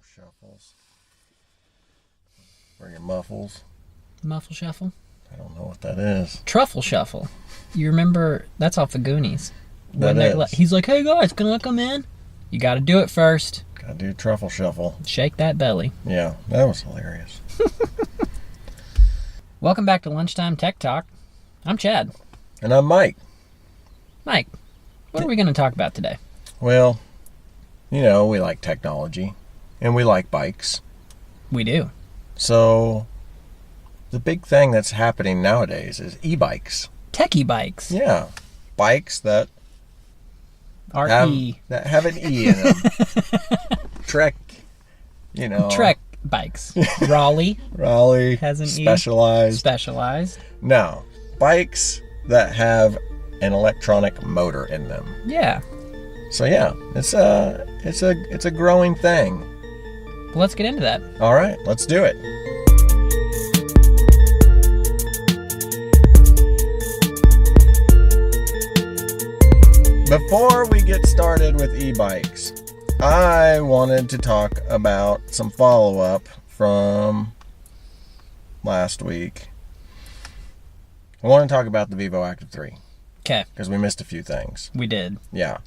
shuffles. Or your muffles. Muffle shuffle? I don't know what that is. Truffle shuffle. You remember, that's off the Goonies. That is. He's like, hey guys, can I come in? You gotta do it first. Gotta do truffle shuffle. Shake that belly. Yeah, that was hilarious. Welcome back to Lunchtime Tech Talk. I'm Chad. And I'm Mike. Mike, what are we gonna talk about today? Well, you know, we like technology. And we like bikes. We do. So, the big thing that's happening nowadays is e-bikes. Techie bikes. Yeah. Bikes that have an E in them. Trek, you know. Trek bikes. Raleigh has an Specialized. E. Specialized. No. Bikes that have an electronic motor in them. Yeah. So yeah, it's a growing thing. Well, let's get into that. All right, let's do it. Before we get started with e-bikes, I wanted to talk about some follow-up from last week. I want to talk about the Vivoactive 3. Okay. Because we missed a few things. We did. Yeah.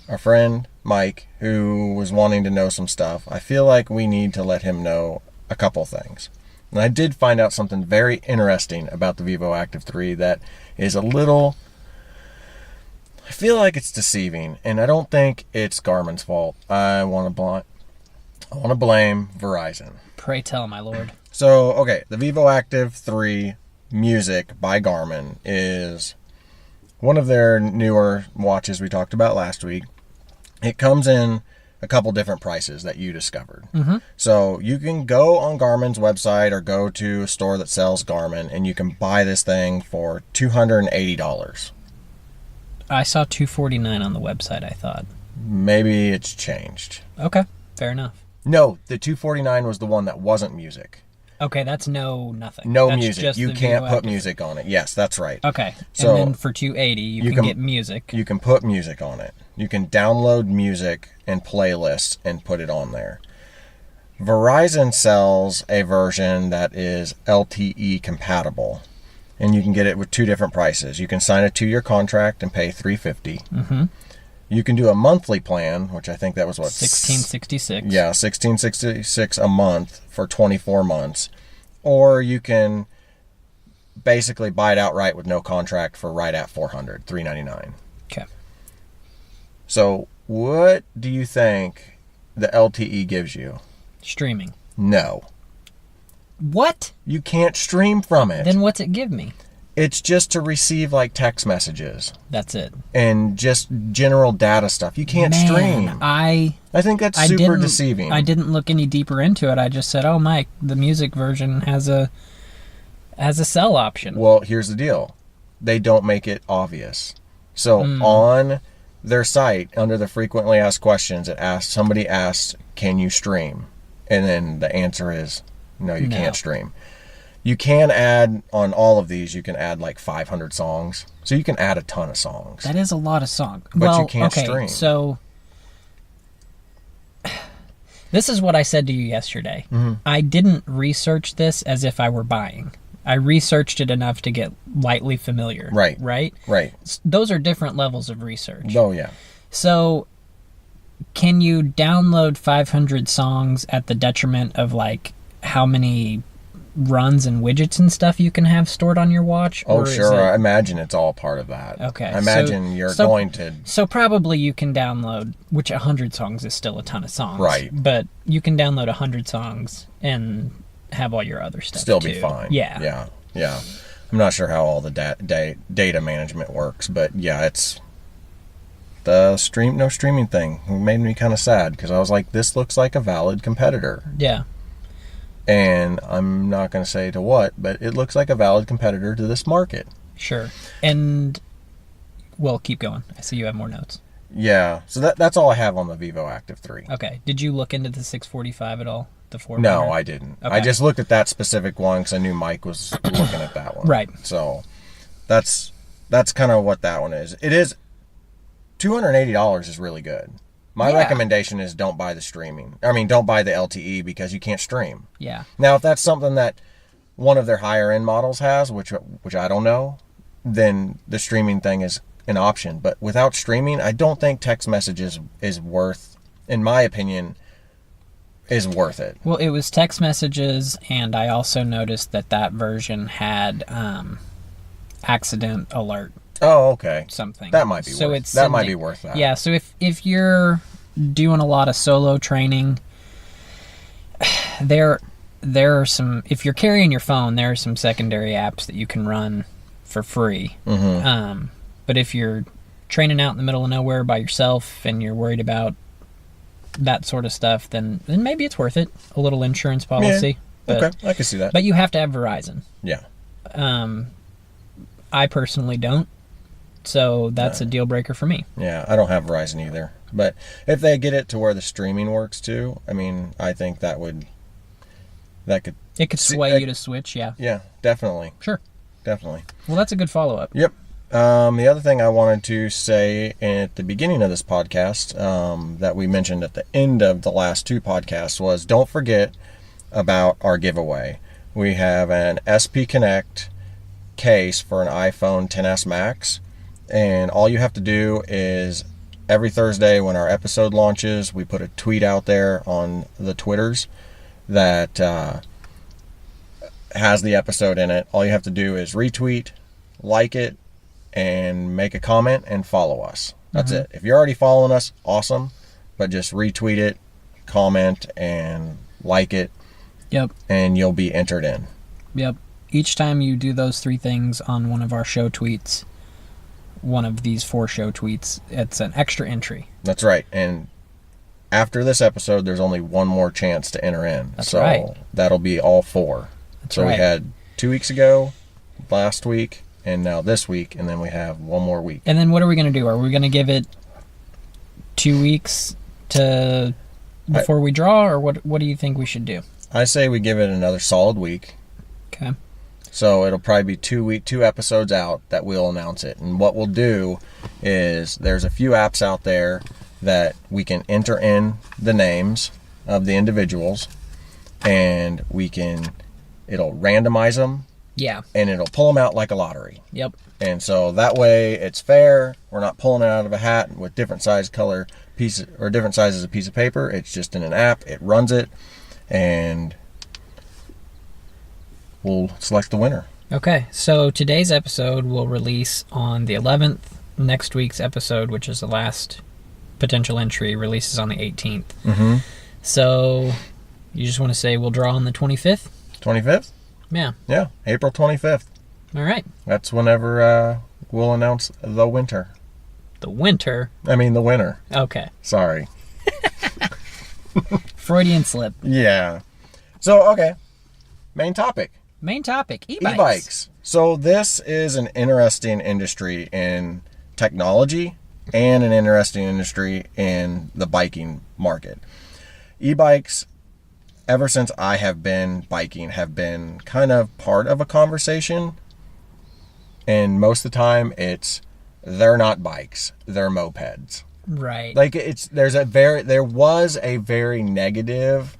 Our friend Mike, who was wanting to know some stuff, I feel like we need to let him know a couple things. And I did find out something very interesting about the Vivoactive 3 that is a little... I feel like it's deceiving, and I don't think it's Garmin's fault. I want to blame Verizon. Pray tell, my lord. So, okay, the Vivoactive 3 Music by Garmin is one of their newer watches we talked about last week. It comes in a couple different prices that you discovered. Mm-hmm. So you can go on Garmin's website or go to a store that sells Garmin, and you can buy this thing for $280. I saw $249 on the website, I thought. Maybe it's changed. Okay, fair enough. No, the $249 was the one that wasn't music. Okay, that's nothing. No that's music. Just you can't put music on it. Yes, that's right. Okay, So and then for $280, you can get music. You can put music on it. You can download music and playlists and put it on there. Verizon sells a version that is LTE compatible, and you can get it with two different prices. You can sign a 2-year contract and pay $350. Mm-hmm. You can do a monthly plan, which I think that was what? $1666. Yeah, $1666 a month for 24 months. Or you can basically buy it outright with no contract for right at $399. Okay. So, what do you think the LTE gives you? Streaming. No. What? You can't stream from it. Then what's it give me? It's just to receive like text messages. That's it. And just general data stuff. You can't stream. I think that's super deceiving. I didn't look any deeper into it. I just said, "Oh, Mike, the music version has a cell option." Well, here's the deal. They don't make it obvious. So on their site, under the frequently asked questions, somebody asked, "Can you stream?" And then the answer is, "No, you can't stream." You can add, on all of these, you can add like 500 songs. So you can add a ton of songs. That is a lot of songs. But you can't stream. So this is what I said to you yesterday. Mm-hmm. I didn't research this as if I were buying. I researched it enough to get lightly familiar. Right. Right? Right. Those are different levels of research. Oh, yeah. So can you download 500 songs at the detriment of like how many runs and widgets and stuff you can have stored on your watch? Oh, sure. I imagine it's all part of that. Okay. I imagine you're going to... So probably you can download, which 100 songs is still a ton of songs. Right. But you can download 100 songs and have all your other stuff still too. Be fine. Yeah. Yeah. I'm not sure how all the data management works, but yeah, it's... The no streaming thing made me kind of sad, because I was like, this looks like a valid competitor. Yeah. And I'm not going to say to what, but it looks like a valid competitor to this market. Sure. And, well, keep going. I see you have more notes. Yeah. So that's all I have on the Vivoactive 3. Okay. Did you look into the 645 at all? The 400? No, I didn't. Okay. I just looked at that specific one because I knew Mike was looking at that one. Right. So that's kind of what that one is. It is $280 is really good. My recommendation is don't buy the streaming. I mean, don't buy the LTE because you can't stream. Yeah. Now, if that's something that one of their higher end models has, which I don't know, then the streaming thing is an option. But without streaming, I don't think text messages is worth, in my opinion, is worth it. Well, it was text messages, and I also noticed that version had accident alert. Oh, okay. Something. That might be might be worth that. Yeah, so if you're doing a lot of solo training, there are some, if you're carrying your phone, there are some secondary apps that you can run for free. Mm-hmm. But if you're training out in the middle of nowhere by yourself and you're worried about that sort of stuff, then maybe it's worth it. A little insurance policy. Yeah. Okay, I can see that. But you have to have Verizon. Yeah. I personally don't. So that's a deal breaker for me. Yeah, I don't have Verizon either. But if they get it to where the streaming works too, I mean, I think it could sway you to switch, yeah. Yeah, definitely. Sure. Definitely. Well, that's a good follow-up. Yep. The other thing I wanted to say at the beginning of this podcast, that we mentioned at the end of the last two podcasts, was don't forget about our giveaway. We have an SP Connect case for an iPhone XS Max, and all you have to do is every Thursday when our episode launches, we put a tweet out there on the Twitters that has the episode in it. All you have to do is retweet, like it, and make a comment and follow us. That's it. If you're already following us, awesome, but just retweet it, comment, and like it. Yep. And you'll be entered in. Yep. Each time you do those 3 things on one of our show tweets, one of these 4 show tweets, it's an extra entry. That's right. And after this episode, there's only one more chance to enter in. That's right. That'll be all 4. That's so right. We had 2 weeks ago, last week, and now this week, and then we have one more week. And then what are we going to do? Are we going to give it 2 weeks before we draw, or what do you think we should do? I say we give it another solid week. Okay. So it'll probably be 2 episodes out that we'll announce it. And what we'll do is there's a few apps out there that we can enter in the names of the individuals, and it'll randomize them. Yeah. And it'll pull them out like a lottery. Yep. And so that way it's fair. We're not pulling it out of a hat with different size color pieces or different sizes of piece of paper. It's just in an app. It runs it, and we'll select the winner. Okay, so today's episode will release on the 11th. Next week's episode, which is the last potential entry, releases on the 18th. Mm-hmm. So you just want to say we'll draw on the 25th? 25th? Yeah. Yeah, April 25th. All right. That's whenever we'll announce the winter. The winter? I mean the winner. Okay. Sorry. Freudian slip. Yeah. So, okay. Main topic. Main topic, e-bikes. E-bikes. So this is an interesting industry in technology and an interesting industry in the biking market. E-bikes, ever since I have been biking, have been kind of part of a conversation. And most of the time they're not bikes, they're mopeds. Right. Like there was a very negative,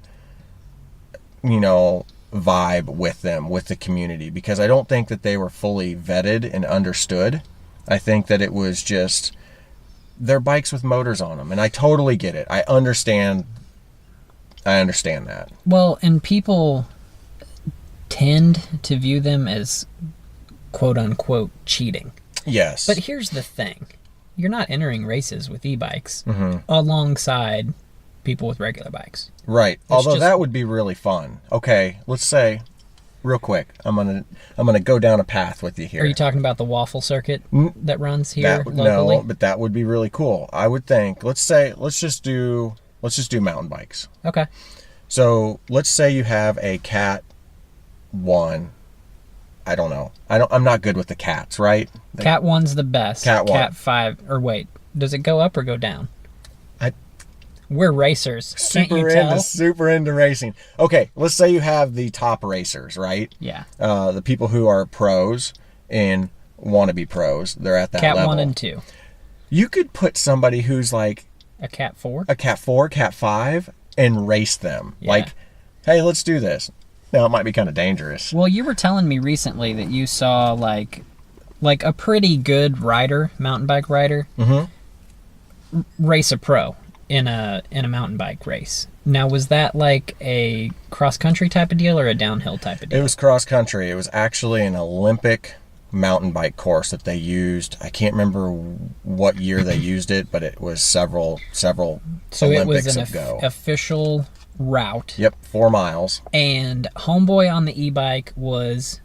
vibe with them, with the community, because I don't think that they were fully vetted and understood. I think that it was just, they're bikes with motors on them, and I totally get it. I understand that. Well, and people tend to view them as quote-unquote cheating. Yes. But here's the thing. You're not entering races with e-bikes Mm-hmm. alongside people with regular bikes. Right. Although that would be really fun. Okay, let's say, real quick, I'm gonna go down a path with you here. Are you talking about the waffle circuit that runs here locally? No, but that would be really cool. I would think. Let's just do mountain bikes. Okay. So let's say you have a Cat 1. I don't know. I'm not good with the cats, right? Cat 1's the best. Cat 1. Cat 5, or wait, does it go up or go down? We're racers. Can't you tell? Super into racing. Okay, let's say you have the top racers, right? Yeah. The people who are pros and want to be pros. They're at that Cat level. 1 and 2. You could put somebody who's like A Cat 4? a Cat 4, Cat 5, and race them. Yeah. Like, hey, let's do this. Now, it might be kind of dangerous. Well, you were telling me recently that you saw like a pretty good rider, mountain bike rider, race a pro in a mountain bike race. Now, was that like a cross country type of deal or a downhill type of deal? It was cross country. It was actually an Olympic mountain bike course that they used. I can't remember what year they used it, but it was several So Olympics it was an ago. official route. Yep, 4 miles. And homeboy on the e-bike was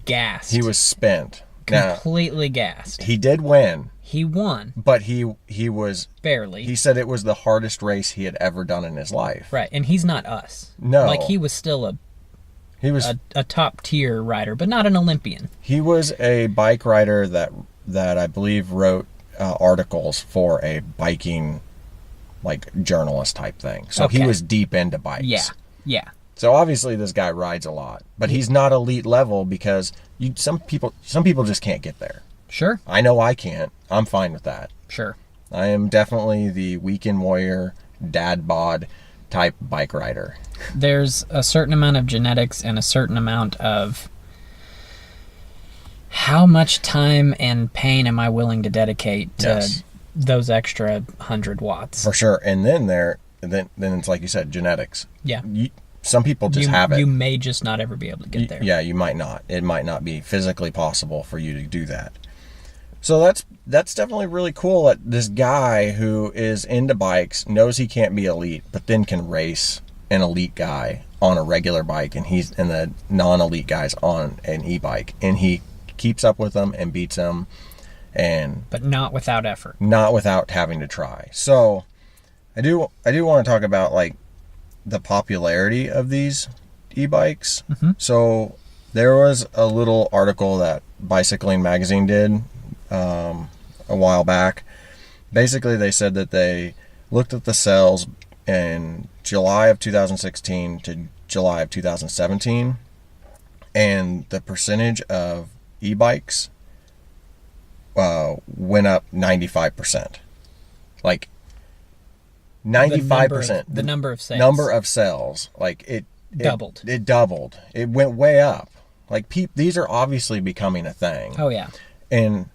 gassed. He was spent. Completely gassed. He did win, He won, but he was barely. he said it was the hardest race he had ever done in his life. Right, and he's not us. No. Like, he was still He was a top tier rider, but not an Olympian. he was a bike rider that I believe wrote articles for a biking like journalist type thing. So he Okay. was deep into bikes. Yeah. So obviously this guy rides a lot, but he's not elite level because some people just can't get there. Sure. I know I can't. I'm fine with that. Sure. I am definitely the weekend warrior, dad bod type bike rider. There's a certain amount of genetics and a certain amount of how much time and pain am I willing to dedicate to Yes. those extra 100 watts. For sure. And then then it's like you said, genetics. Yeah. Some people just have it. You may just not ever be able to get there. Yeah, you might not. It might not be physically possible for you to do that. So that's definitely really cool that this guy who is into bikes knows he can't be elite, but then can race an elite guy on a regular bike, and the non-elite guys on an e-bike, and he keeps up with them and beats them, and But not without effort. not without having to try. So I do want to talk about like the popularity of these e-bikes. So there was a little article that Bicycling Magazine did a while back. Basically, they said that they looked at the sales in July of 2016 to July of 2017, and the percentage of e-bikes went up 95%. Like 95%. The number of sales. Number of sales. Like it Doubled. It doubled. It went way up. Like these are obviously becoming a thing. Oh, yeah. And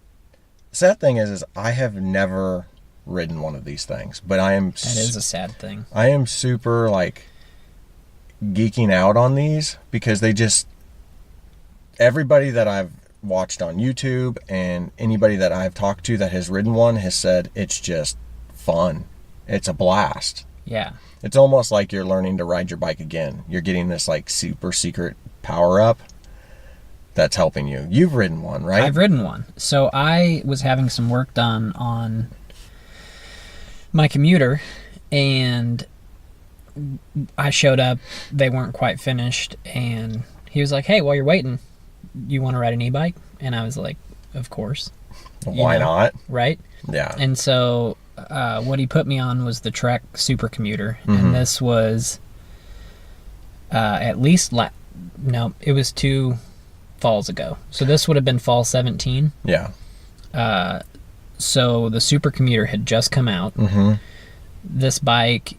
the sad thing is I have never ridden one of these things, but That is a sad thing. I am super like geeking out on these because everybody that I've watched on YouTube and anybody that I've talked to that has ridden one has said it's just fun. It's a blast. Yeah. It's almost like you're learning to ride your bike again. You're getting this like super secret power up that's helping you. You've ridden one, right? I've ridden one. So I was having some work done on my commuter, and I showed up. They weren't quite finished, and he was like, "Hey, while you're waiting, you want to ride an e-bike?" And I was like, "Of course." Why not? Right? Yeah. And so what he put me on was the Trek Super Commuter, and this was at least no, it was 2 falls ago. So this would have been fall 17. Yeah. So the Super Commuter had just come out. This bike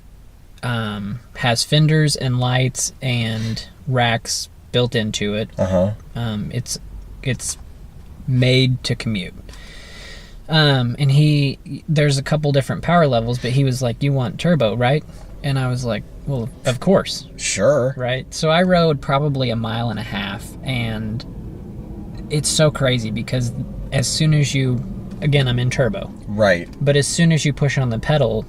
has fenders and lights and racks built into it. It's made to commute. And there's a couple different power levels, but he was like, "You want turbo, right?" And I was like, "Well, of course." Sure. Right? So I rode probably 1.5 miles, and it's so crazy because as soon as again, I'm in turbo. Right. But as soon as you push on the pedal,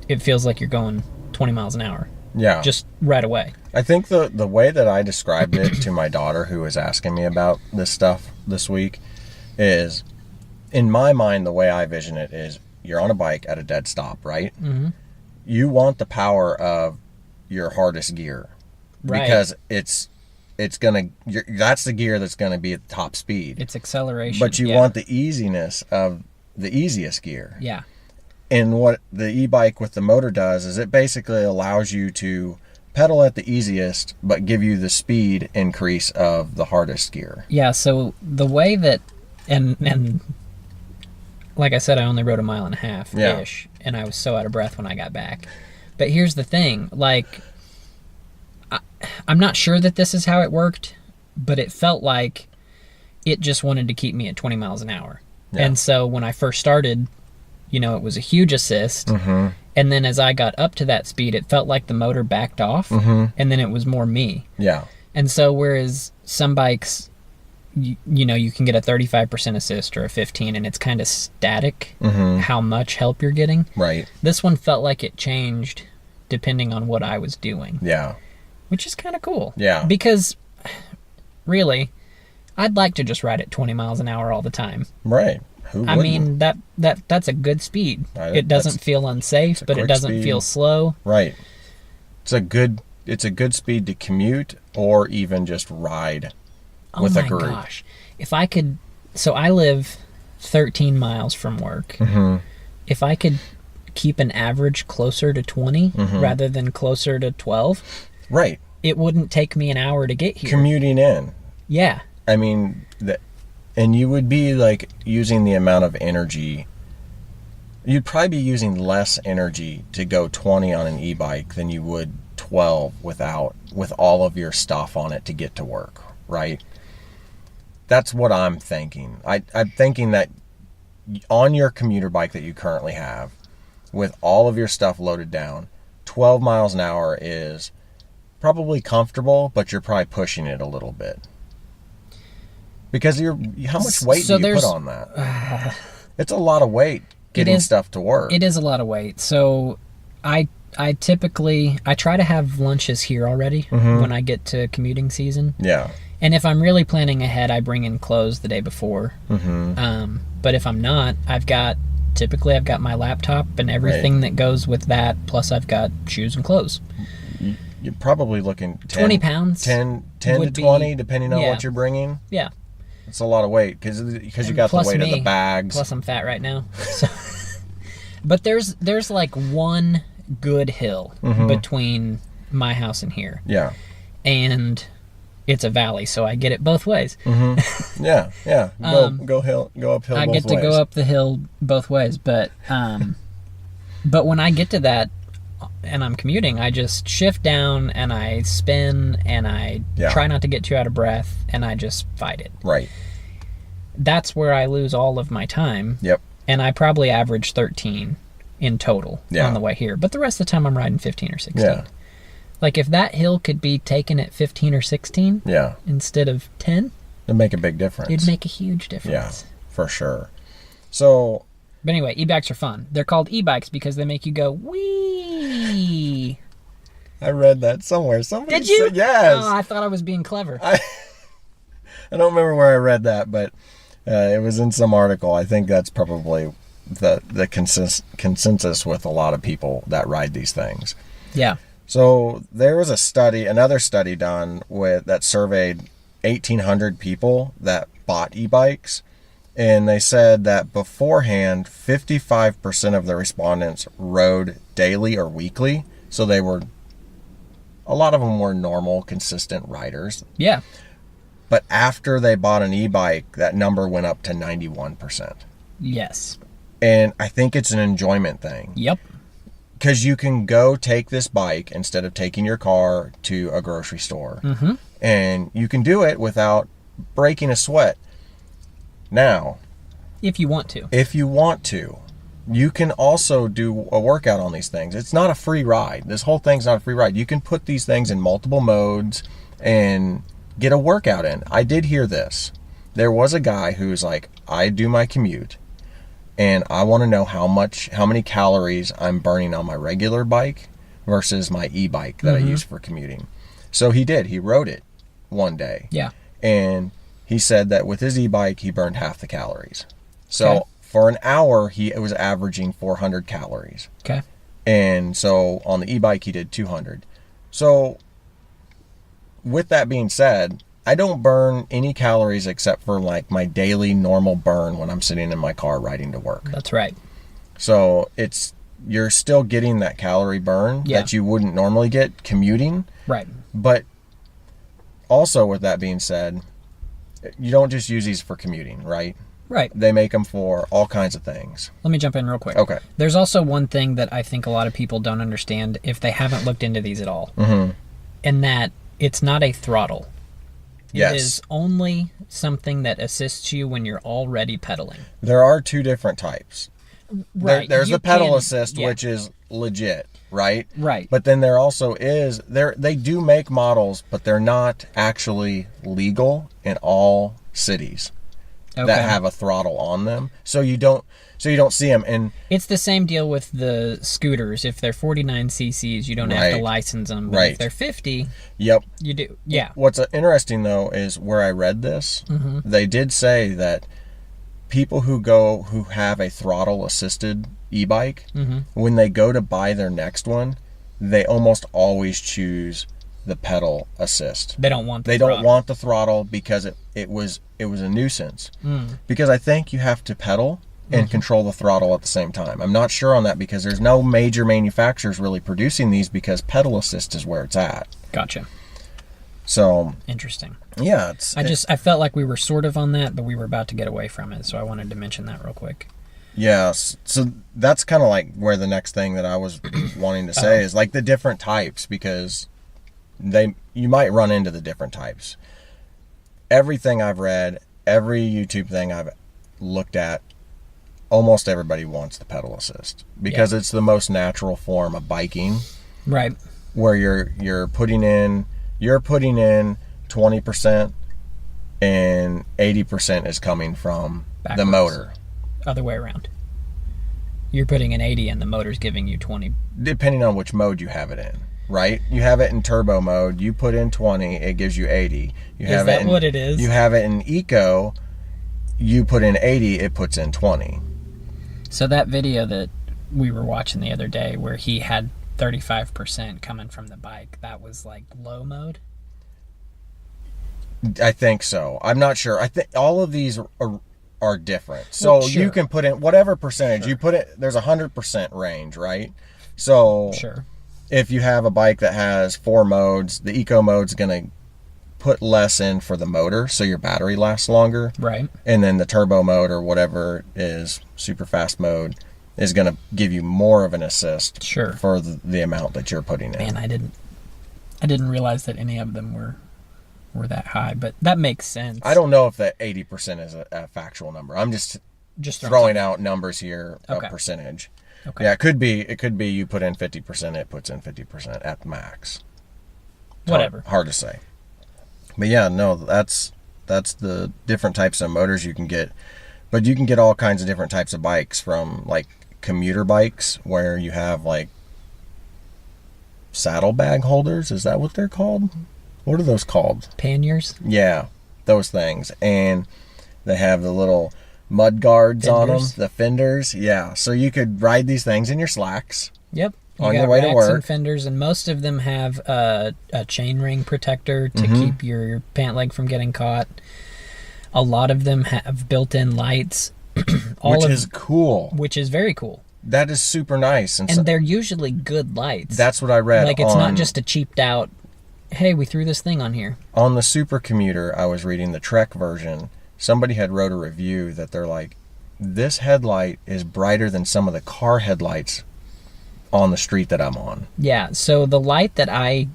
it feels like you're going 20 miles an hour. Yeah. Just right away. I think the way that I described it to my daughter who was asking me about this stuff this week is, in my mind, the way I vision it is you're on a bike at a dead stop, right? You want the power of your hardest gear. Right. Because that's the gear that's going to be at top speed. It's acceleration. But you want the easiness of the easiest gear. Yeah. And what the e-bike with the motor does is it basically allows you to pedal at the easiest, but give you the speed increase of the hardest gear. Yeah, so the way that, and like I said, I only rode 1.5 miles-ish, and I was so out of breath when I got back. But here's the thing, like, I'm not sure that this is how it worked, but it felt like it just wanted to keep me at 20 miles an hour. Yeah. And so when I first started, you know, it was a huge assist. Mm-hmm. And then as I got up to that speed, it felt like the motor backed off, mm-hmm. and then it was more me. Yeah. And so whereas some bikes, you know, you can get a 35% assist or a 15, and it's kind of static, mm-hmm. how much help you're getting. Right. This one felt like it changed depending on what I was doing. Yeah. Which is kind of cool. Yeah. Because really, I'd like to just ride at 20 miles an hour all the time. Right. I mean, that's a good speed. It doesn't feel unsafe, but it doesn't feel slow. Right. It's a good speed to commute or even just ride with a group. Oh my gosh. If I could, so I live 13 miles from work. Mm-hmm. If I could keep an average closer to 20 mm-hmm. rather than closer to 12, right, it wouldn't take me an hour to get here. Commuting in. Yeah. I mean, and you would be like using the amount of energy. You'd probably be using less energy to go 20 on an e-bike than you would 12 with all of your stuff on it to get to work, right? That's what I'm thinking. I'm thinking that on your commuter bike that you currently have, with all of your stuff loaded down, 12 miles an hour is probably comfortable, but you're probably pushing it a little bit. Because how much weight do you put on that? It's a lot of weight getting stuff to work. It is a lot of weight. So I typically try to have lunches here already mm-hmm. when I get to commuting season. Yeah. And if I'm really planning ahead, I bring in clothes the day before. Mm-hmm. But if I'm not, I've got my laptop and everything right. that goes with that. Plus I've got shoes and clothes. You're probably looking 20 pounds. 10 to 20, depending on what you're bringing. Yeah. It's a lot of weight because you got the weight of the bags. Plus I'm fat right now. So. But there's like one good hill mm-hmm. between my house and here. Yeah. And it's a valley, so I get it both ways. Mm-hmm. Yeah. Go uphill both ways. I get to go up the hill both ways, but when I get to that and I'm commuting, I just shift down and I spin and I try not to get too out of breath and I just fight it. Right. That's where I lose all of my time. Yep. And I probably average 13 in total on the way here. But the rest of the time I'm riding 15 or 16. Yeah. Like if that hill could be taken at 15 or 16 instead of 10, it'd make a big difference. It'd make a huge difference. Yeah, for sure. So, but anyway, e-bikes are fun. They're called e-bikes because they make you go wee. I read that somewhere. Somebody Did you? Said, yes. Oh, I thought I was being clever. I don't remember where I read that, but it was in some article. I think that's probably the consensus with a lot of people that ride these things. Yeah. So there was another study done that surveyed 1,800 people that bought e-bikes, and they said that beforehand, 55% of the respondents rode daily or weekly. So a lot of them were normal, consistent riders. Yeah. But after they bought an e-bike, that number went up to 91%. Yes. And I think it's an enjoyment thing. Yep. Because you can go take this bike instead of taking your car to a grocery store. Mm-hmm. And you can do it without breaking a sweat. Now, if you want to, you can also do a workout on these things. It's not a free ride. This whole thing's not a free ride. You can put these things in multiple modes and get a workout in. I did hear this. There was a guy who's like, I do my commute, and I want to know how many calories I'm burning on my regular bike versus my e-bike that mm-hmm. I use for commuting. So he did. He rode it one day. Yeah. And he said that with his e-bike, he burned half the calories. So for an hour, he was averaging 400 calories. Okay. And so on the e-bike, he did 200. So with that being said, I don't burn any calories except for like my daily normal burn when I'm sitting in my car riding to work. That's right. So you're still getting that calorie burn that you wouldn't normally get commuting. Right. But also with that being said, you don't just use these for commuting, right? Right. They make them for all kinds of things. Let me jump in real quick. Okay. There's also one thing that I think a lot of people don't understand if they haven't looked into these at all. Mm-hmm. And that it's not a throttle. Yes. It is only something that assists you when you're already pedaling. There are two different types. Right. There's you the pedal can- assist, yeah. which is legit, right? Right. But then there also is they do make models, but they're not actually legal in all cities Okay. that have a throttle on them. So you don't see them. And It's the same deal with the scooters. If they're 49 cc's, you don't have to Right. license them. But Right. if they're 50, yep. you do. Yeah. What's interesting though is where I read this, they did say that people who have a throttle assisted e-bike, when they go to buy their next one, they almost always choose the pedal assist. They don't want the They throttle. don't want the throttle because it was a nuisance. Because I think you have to pedal and control the throttle at the same time. I'm not sure on that because there's no major manufacturers really producing these because pedal assist is where it's at. Gotcha. So Interesting. yeah, I felt like we were sort of on that, but we were about to get away from it, so I wanted to mention that real quick. yes. So that's kind of like where the next thing that I was wanting to say is like the different types, because you might run into the different types. Everything I've read, every YouTube thing I've looked at, almost everybody wants the pedal assist because it's the most natural form of biking, Right. where you're putting in 20% and 80% is coming from the Backwards. motor, Other way around. You're putting in 80 and the motor's giving you 20. depending on which mode you have it in. Right? You have it in turbo mode, you put in 20, it gives you 80. You Is have that it in, what it is? You have it in eco, you put in 80, it puts in 20. So that video that we were watching the other day where he had 35% coming from the bike, that was like low mode? I think so. I'm not sure. I think all of these are different. So Well, sure. you can put in whatever percentage. You put it, there's 100% range, right? So Sure. if you have a bike that has 4 modes, the eco mode's going to put less in for the motor so your battery lasts longer. Right. And then the turbo mode or whatever is super fast mode is going to give you more of an assist Sure. for the amount that you're putting in. Man, I didn't realize that any of them were that high, but that makes sense. I don't know if that 80% is a factual number. I'm just throwing out numbers here, Okay. a percentage. Okay. Yeah, it could be you put in 50%, it puts in 50% at max. Whatever. Hard to say. But yeah, no, that's the different types of motors you can get. But you can get all kinds of different types of bikes, from like commuter bikes where you have like saddlebag holders. Is that what they're called? What are those called? Panniers? Yeah, those things. And they have the little mud guards on them, Fenders. the fenders. Yeah, so you could ride these things in your slacks. Yep. You On got your way to racks work. and fenders, and most of them have a chain ring protector to keep your pant leg from getting caught. A lot of them have built-in lights. Which is cool. Which is very cool. That is super nice. And so, And they're usually good lights. that's what I read. like, it's not just a cheaped out, hey, we threw this thing on here. On the Super Commuter, I was reading the Trek version. Somebody had wrote a review that they're like, this headlight is brighter than some of the car headlights on the street that I'm on. Yeah, so the light that I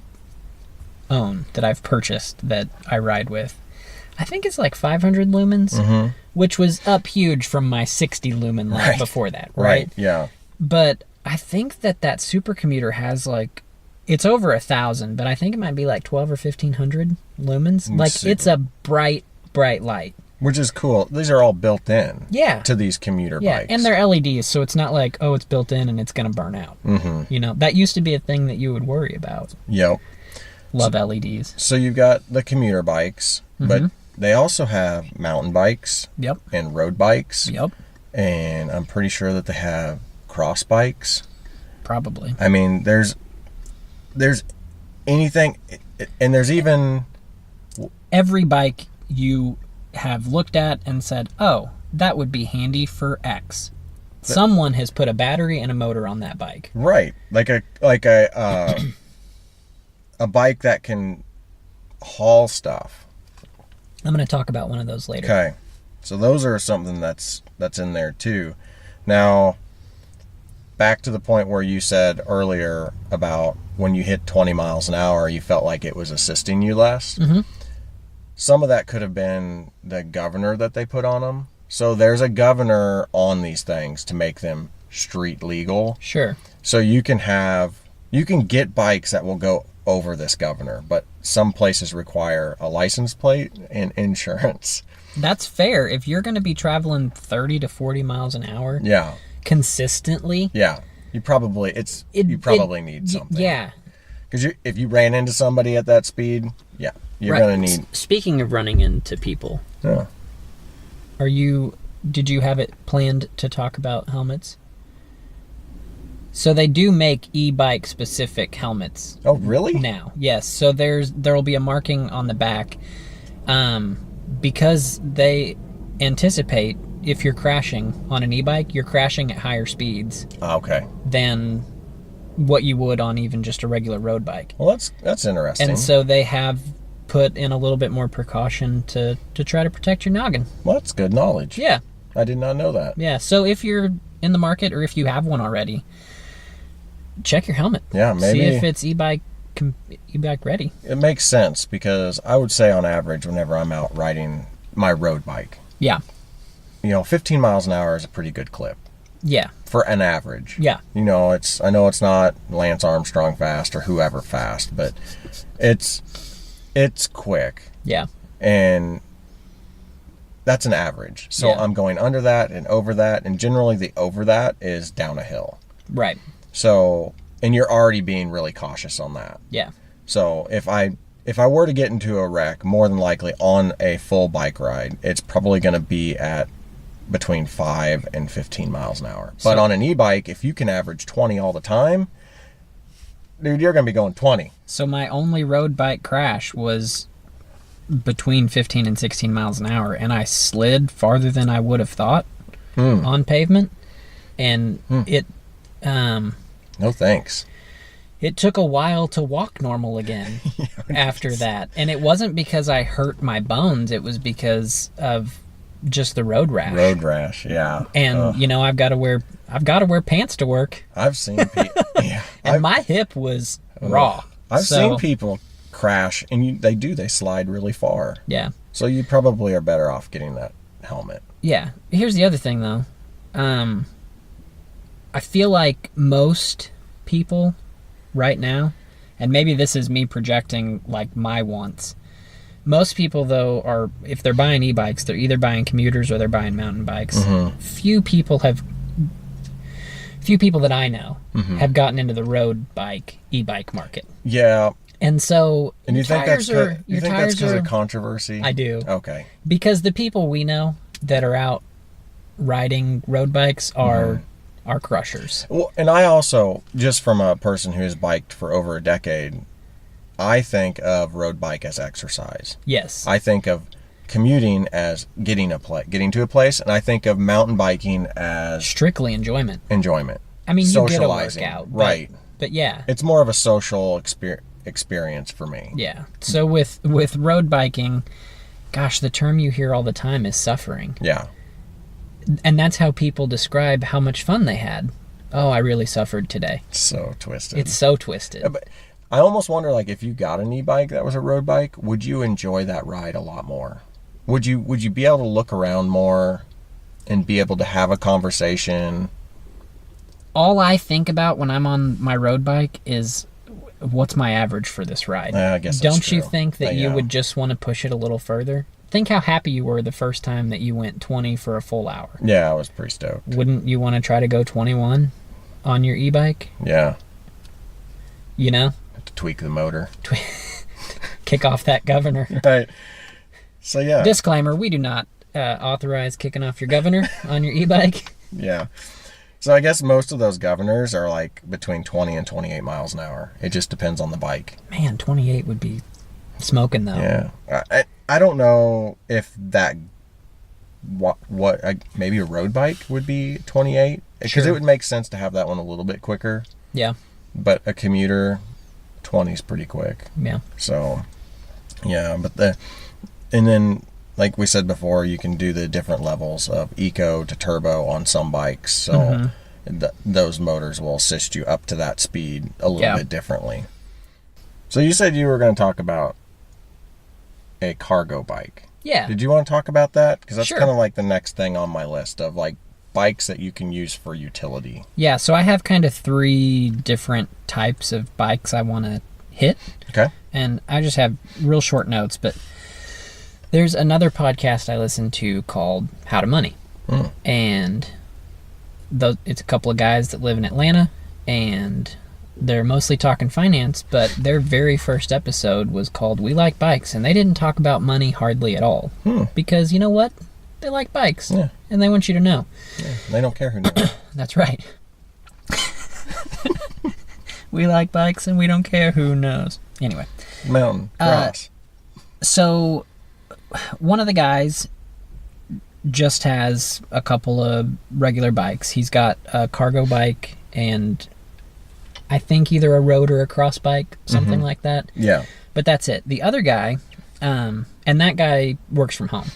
own, that I've purchased, that I ride with, I think it's like 500 lumens, which was up huge from my 60 lumen light Right. before that, right? Yeah. But I think that Super Commuter has like, it's over 1,000, but I think it might be like 12 or 1,500 lumens. Like, see. it's a bright light. Which is cool. These are all built in Yeah. to these commuter Yeah, bikes. and they're LEDs, so it's not like, oh, it's built in and it's going to burn out. You know, that used to be a thing that you would worry about. Yep. Love LEDs. So you've got the commuter bikes, but they also have mountain bikes Yep. and road bikes. Yep. And I'm pretty sure that they have cross bikes. Probably. I mean, there's anything, and there's even Every bike you have looked at and said, oh, that would be handy for X. Someone has put a battery and a motor on that bike. right, like a a bike that can haul stuff. I'm going to talk about one of those later. Okay, So those are something that's in there too. Now, back to the point where you said earlier about when you hit 20 miles an hour, you felt like it was assisting you less. Mm-hmm. Some of that could have been the governor that they put on them. So there's a governor on these things to make them street legal. Sure. So you can get bikes that will go over this governor, but some places require a license plate and insurance. That's fair. If you're going to be traveling 30 to 40 miles an hour Yeah. consistently. Yeah. You probably need something. Yeah. Because if you ran into somebody at that speed, yeah, you're going to need... Speaking of running into people, Yeah. did you have it planned to talk about helmets? So they do make e-bike specific helmets. Oh, really? Now, yes. So there will be a marking on the back, because they anticipate if you're crashing on an e-bike, you're crashing at higher speeds Okay. than what you would on even just a regular road bike. Well, that's interesting. And so they have put in a little bit more precaution to try to protect your noggin. Well, that's good knowledge. Yeah. I did not know that. Yeah. So if you're in the market or if you have one already, check your helmet. Yeah, maybe. See if it's e-bike ready. It makes sense because I would say on average, whenever I'm out riding my road bike, Yeah. 15 miles an hour is a pretty good clip Yeah. for an average. Yeah. I know it's not Lance Armstrong fast or whoever fast, but it's quick, Yeah. and that's an average. So Yeah. I'm going under that and over that, and generally the over that is down a hill. Right. So, and you're already being really cautious on that. Yeah. So if I were to get into a wreck, more than likely on a full bike ride, it's probably going to be at between 5 and 15 miles an hour. But So- on an e-bike, if you can average 20 all the time, dude, you're going to be going 20. So my only road bike crash was between 15 and 16 miles an hour, and I slid farther than I would have thought on pavement, and it No thanks. it took a while to walk normal again after that. And it wasn't because I hurt my bones, it was because of just the road rash. Road rash, yeah. And I've got to wear pants to work. I've seen people. Yeah, And my hip was raw. I've So, seen people crash, and they slide really far. Yeah. So you probably are better off getting that helmet. Yeah. Here's the other thing, though. I feel like most people right now, and maybe this is me projecting like my wants, most people, though, if they're buying e-bikes, they're either buying commuters or they're buying mountain bikes. Mm-hmm. Few people that I know have gotten into the road bike, e-bike market. Yeah. And so And you think that's because are of controversy? I do. Okay. Because the people we know that are out riding road bikes are crushers. Well, and I also, just from a person who has biked for over a decade, I think of road bike as exercise. Yes. I think of commuting as getting to a place, and I think of mountain biking as Strictly enjoyment. enjoyment. I mean, you get a Socializing. workout. Right. But yeah. It's more of a social experience for me. Yeah. So with road biking, gosh, the term you hear all the time is suffering. Yeah. And that's how people describe how much fun they had. Oh, I really suffered today. So twisted. It's so twisted. Yeah, but I almost wonder, like, if you got an e-bike that was a road bike, would you enjoy that ride a lot more? Would you be able to look around more and be able to have a conversation? All I think about when I'm on my road bike is what's my average for this ride. I guess that's Don't you true. think that you would just want to push it a little further? Think how happy you were the first time that you went 20 for a full hour. Yeah, I was pretty stoked. Wouldn't you want to try to go 21 on your e-bike? Yeah. You know? Have to tweak the motor. Kick off that governor. Right. So, yeah. Disclaimer, we do not authorize kicking off your governor on your e-bike. Yeah. So I guess most of those governors are like between 20 and 28 miles an hour. It just depends on the bike. Man, 28 would be smoking, though. Yeah. I don't know if that... maybe a road bike would be 28, because Sure. it would make sense to have that one a little bit quicker. Yeah. But a commuter, 20 is pretty quick. Yeah. So, yeah. And then like we said before, you can do the different levels of eco to turbo on some bikes. So those motors will assist you up to that speed a little bit differently. So you said you were going to talk about a cargo bike. Yeah. Did you want to talk about that? Because that's Sure. kind of like the next thing on my list of like bikes that you can use for utility. Yeah, so I have kind of 3 different types of bikes I want to hit. Okay. And I just have real short notes, but there's another podcast I listen to called How to Money. And it's a couple of guys that live in Atlanta, and they're mostly talking finance, but their very first episode was called We Like Bikes, and they didn't talk about money hardly at all. Because you know what? They like bikes, and they want you to know. Yeah, they don't care who knows. That's right. We like bikes, and we don't care who knows. Anyway. Mountain, cross. So, one of the guys just has a couple of regular bikes. He's got a cargo bike and I think either a road or a cross bike, something like that. Yeah. But that's it. The other guy, and that guy works from home.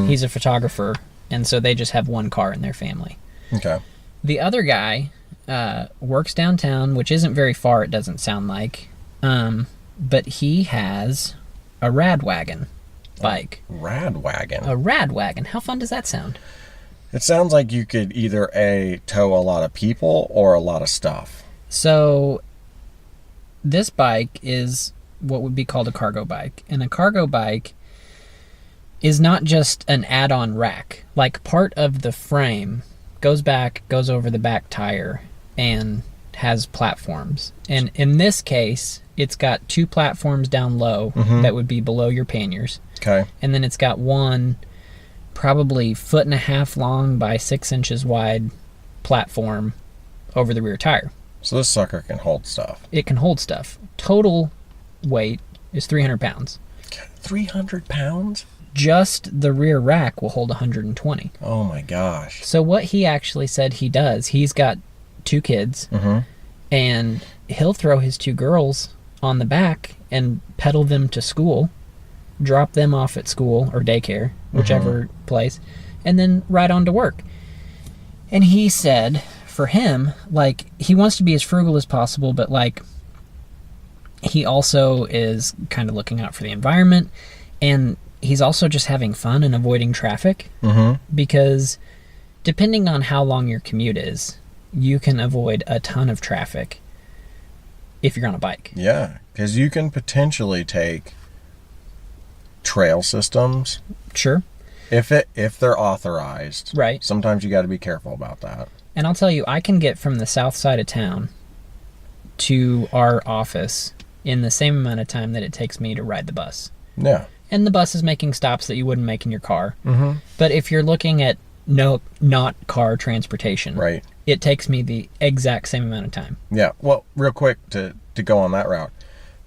He's a photographer, and so they just have one car in their family. Okay. The other guy works downtown, which isn't very far, it doesn't sound like. But he has a rad wagon bike. Rad wagon. A rad wagon. How fun does that sound? It sounds like you could either tow a lot of people or a lot of stuff. So this bike is what would be called a cargo bike. And a cargo bike is not just an add-on rack. Like, part of the frame goes over the back tire and has platforms. And in this case, it's got 2 platforms down low that would be below your panniers. Okay. And then it's got one probably 1.5 foot long by 6 inches wide platform over the rear tire. So this sucker can hold stuff. It can hold stuff. Total weight is 300 pounds. 300 pounds? Just the rear rack will hold 120. Oh my gosh. So what he actually said he does, he's got 2 kids, and he'll throw his 2 girls on the back and pedal them to school, drop them off at school or daycare, whichever place, and then ride on to work. And he said, for him, like, he wants to be as frugal as possible, but like, he also is kind of looking out for the environment, and he's also just having fun and avoiding traffic, because depending on how long your commute is, you can avoid a ton of traffic if you're on a bike. Yeah, because you can potentially take trail systems. Sure. If they're authorized. Right. Sometimes you got to be careful about that. And I'll tell you, I can get from the south side of town to our office in the same amount of time that it takes me to ride the bus. Yeah. And the bus is making stops that you wouldn't make in your car. But if you're looking at not car transportation, right, it takes me the exact same amount of time. Yeah. Well, real quick to go on that route,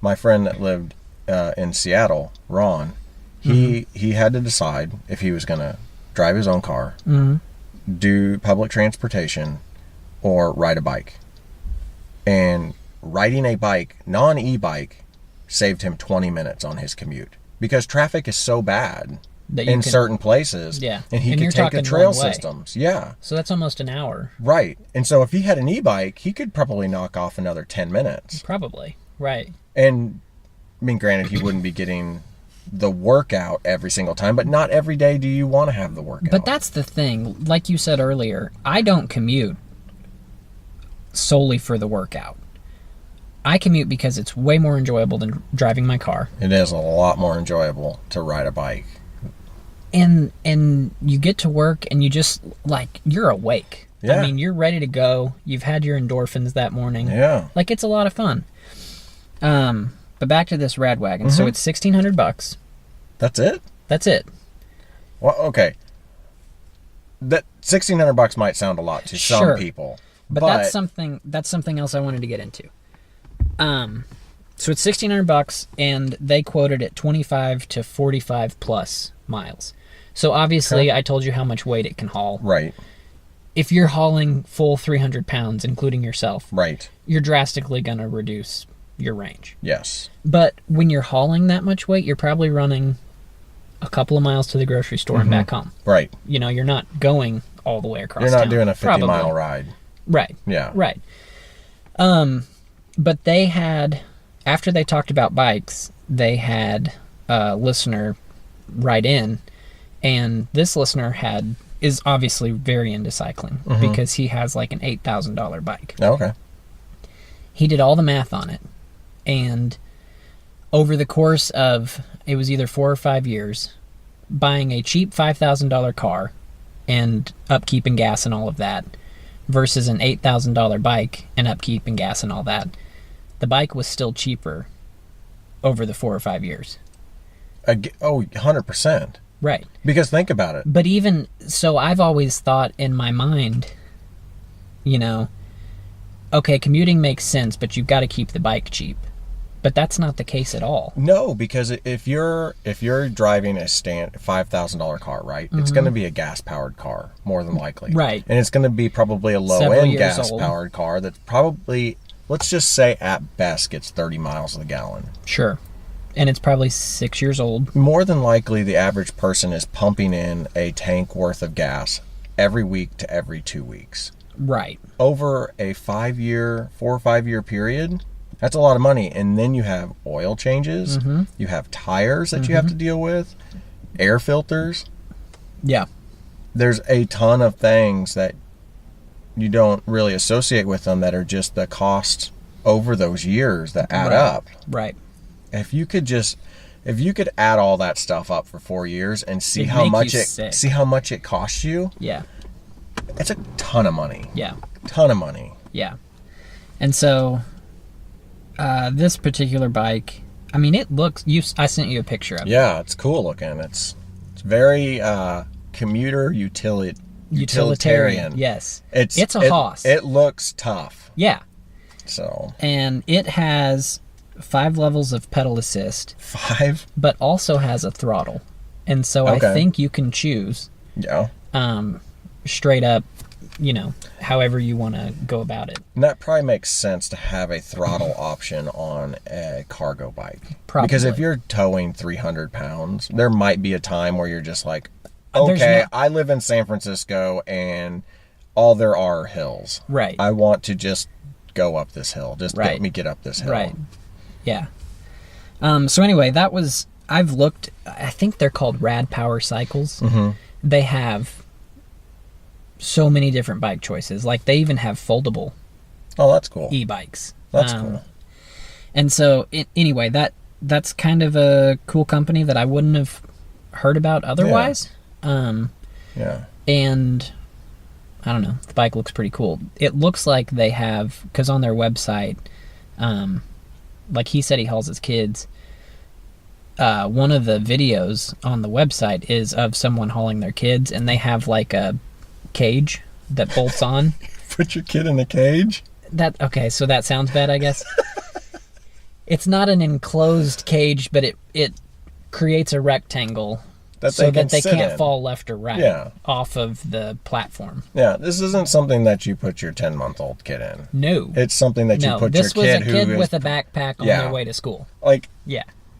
my friend that lived in Seattle, Ron, he had to decide if he was going to drive his own car, do public transportation, or ride a bike. And riding a bike, non-e-bike, saved him 20 minutes on his commute because traffic is so bad in certain places. Yeah. And he could take the trail systems. Yeah. So that's almost an hour. Right. And so if he had an e-bike, he could probably knock off another 10 minutes. Probably. Right. And I mean, granted, he wouldn't be getting the workout every single time, but not every day do you want to have the workout. But that's the thing. Like you said earlier, I don't commute solely for the workout. I commute because it's way more enjoyable than driving my car. It is a lot more enjoyable to ride a bike. And you get to work and you just, like, you're awake. Yeah. I mean, you're ready to go. You've had your endorphins that morning. Yeah. Like, it's a lot of fun. But back to this rad wagon. So it's $1,600. That's it? That's it. Well, okay. That $1,600 might sound a lot to some people. But that's something else I wanted to get into. So it's $1,600, and they quoted it 25 to 45 plus miles. So obviously, I told you how much weight it can haul. Right. If you're hauling full 300 pounds, including yourself, right, you're drastically going to reduce your range. Yes. But when you're hauling that much weight, you're probably running a couple of miles to the grocery store and back home. Right. You know, you're not going all the way across You're not town, doing a 50-mile probably. ride. Right. Yeah. Right. But they had, after they talked about bikes, they had a listener write in, and this listener is obviously very into cycling because he has like an $8,000 bike. Oh, okay. He did all the math on it, and over the course of, it was either 4 or 5 years, buying a cheap $5,000 car and upkeep and gas and all of that versus an $8,000 bike and upkeep and gas and all that, the bike was still cheaper over the 4 or 5 years. 100%. Right. Because think about it. But even so, I've always thought in my mind, you know, okay, commuting makes sense, but you've got to keep the bike cheap. But that's not the case at all. No, because if you're driving a $5,000 car, right, it's going to be a gas-powered car, more than likely. Right. And it's going to be probably a low-end gas-powered car that's probably, let's just say, at best, gets 30 miles to the gallon. Sure. And it's probably 6 years old. More than likely, the average person is pumping in a tank worth of gas every week to every 2 weeks. Right. Over a 4 or 5 year period, that's a lot of money. And then you have oil changes, you have tires that you have to deal with, air filters. Yeah. There's a ton of things that you don't really associate with them that are just the costs over those years that add up. Right. If you could add all that stuff up for 4 years and see how much it costs you. Yeah. It's a ton of money. Yeah. Ton of money. Yeah. And so this particular bike, I mean, it looks, I sent you a picture of it. Yeah, it's cool looking. It's very commuter utilitarian. Yes. It's a hoss. It looks tough. Yeah. So. And it has 5 levels of pedal assist. 5? But also has a throttle. And so I think you can choose. Yeah. Straight up, you know, however you want to go about it. And that probably makes sense to have a throttle option on a cargo bike. Probably. Because if you're towing 300 pounds, there might be a time where you're just like, okay, I live in San Francisco and all there are hills. Right. I want to just go up this hill. Just let me get up this hill. Right. Yeah. So anyway, I've looked, I think they're called Rad Power Cycles. They have so many different bike choices. Like, they even have foldable that's cool. e-bikes. That's cool. And so anyway, that's kind of a cool company that I wouldn't have heard about otherwise. Yeah. And I don't know, the bike looks pretty cool. It looks like they have, because on their website, like he said he hauls his kids, one of the videos on the website is of someone hauling their kids, and they have like a cage that bolts on. Put your kid in a cage? Okay, so that sounds bad, I guess. It's not an enclosed cage, but it creates a rectangle so that they can't fall left or right off of the platform. Yeah, this isn't something that you put your 10-month-old kid in. No. It's something that you put your kid who this was a kid with a backpack on their way to school. Like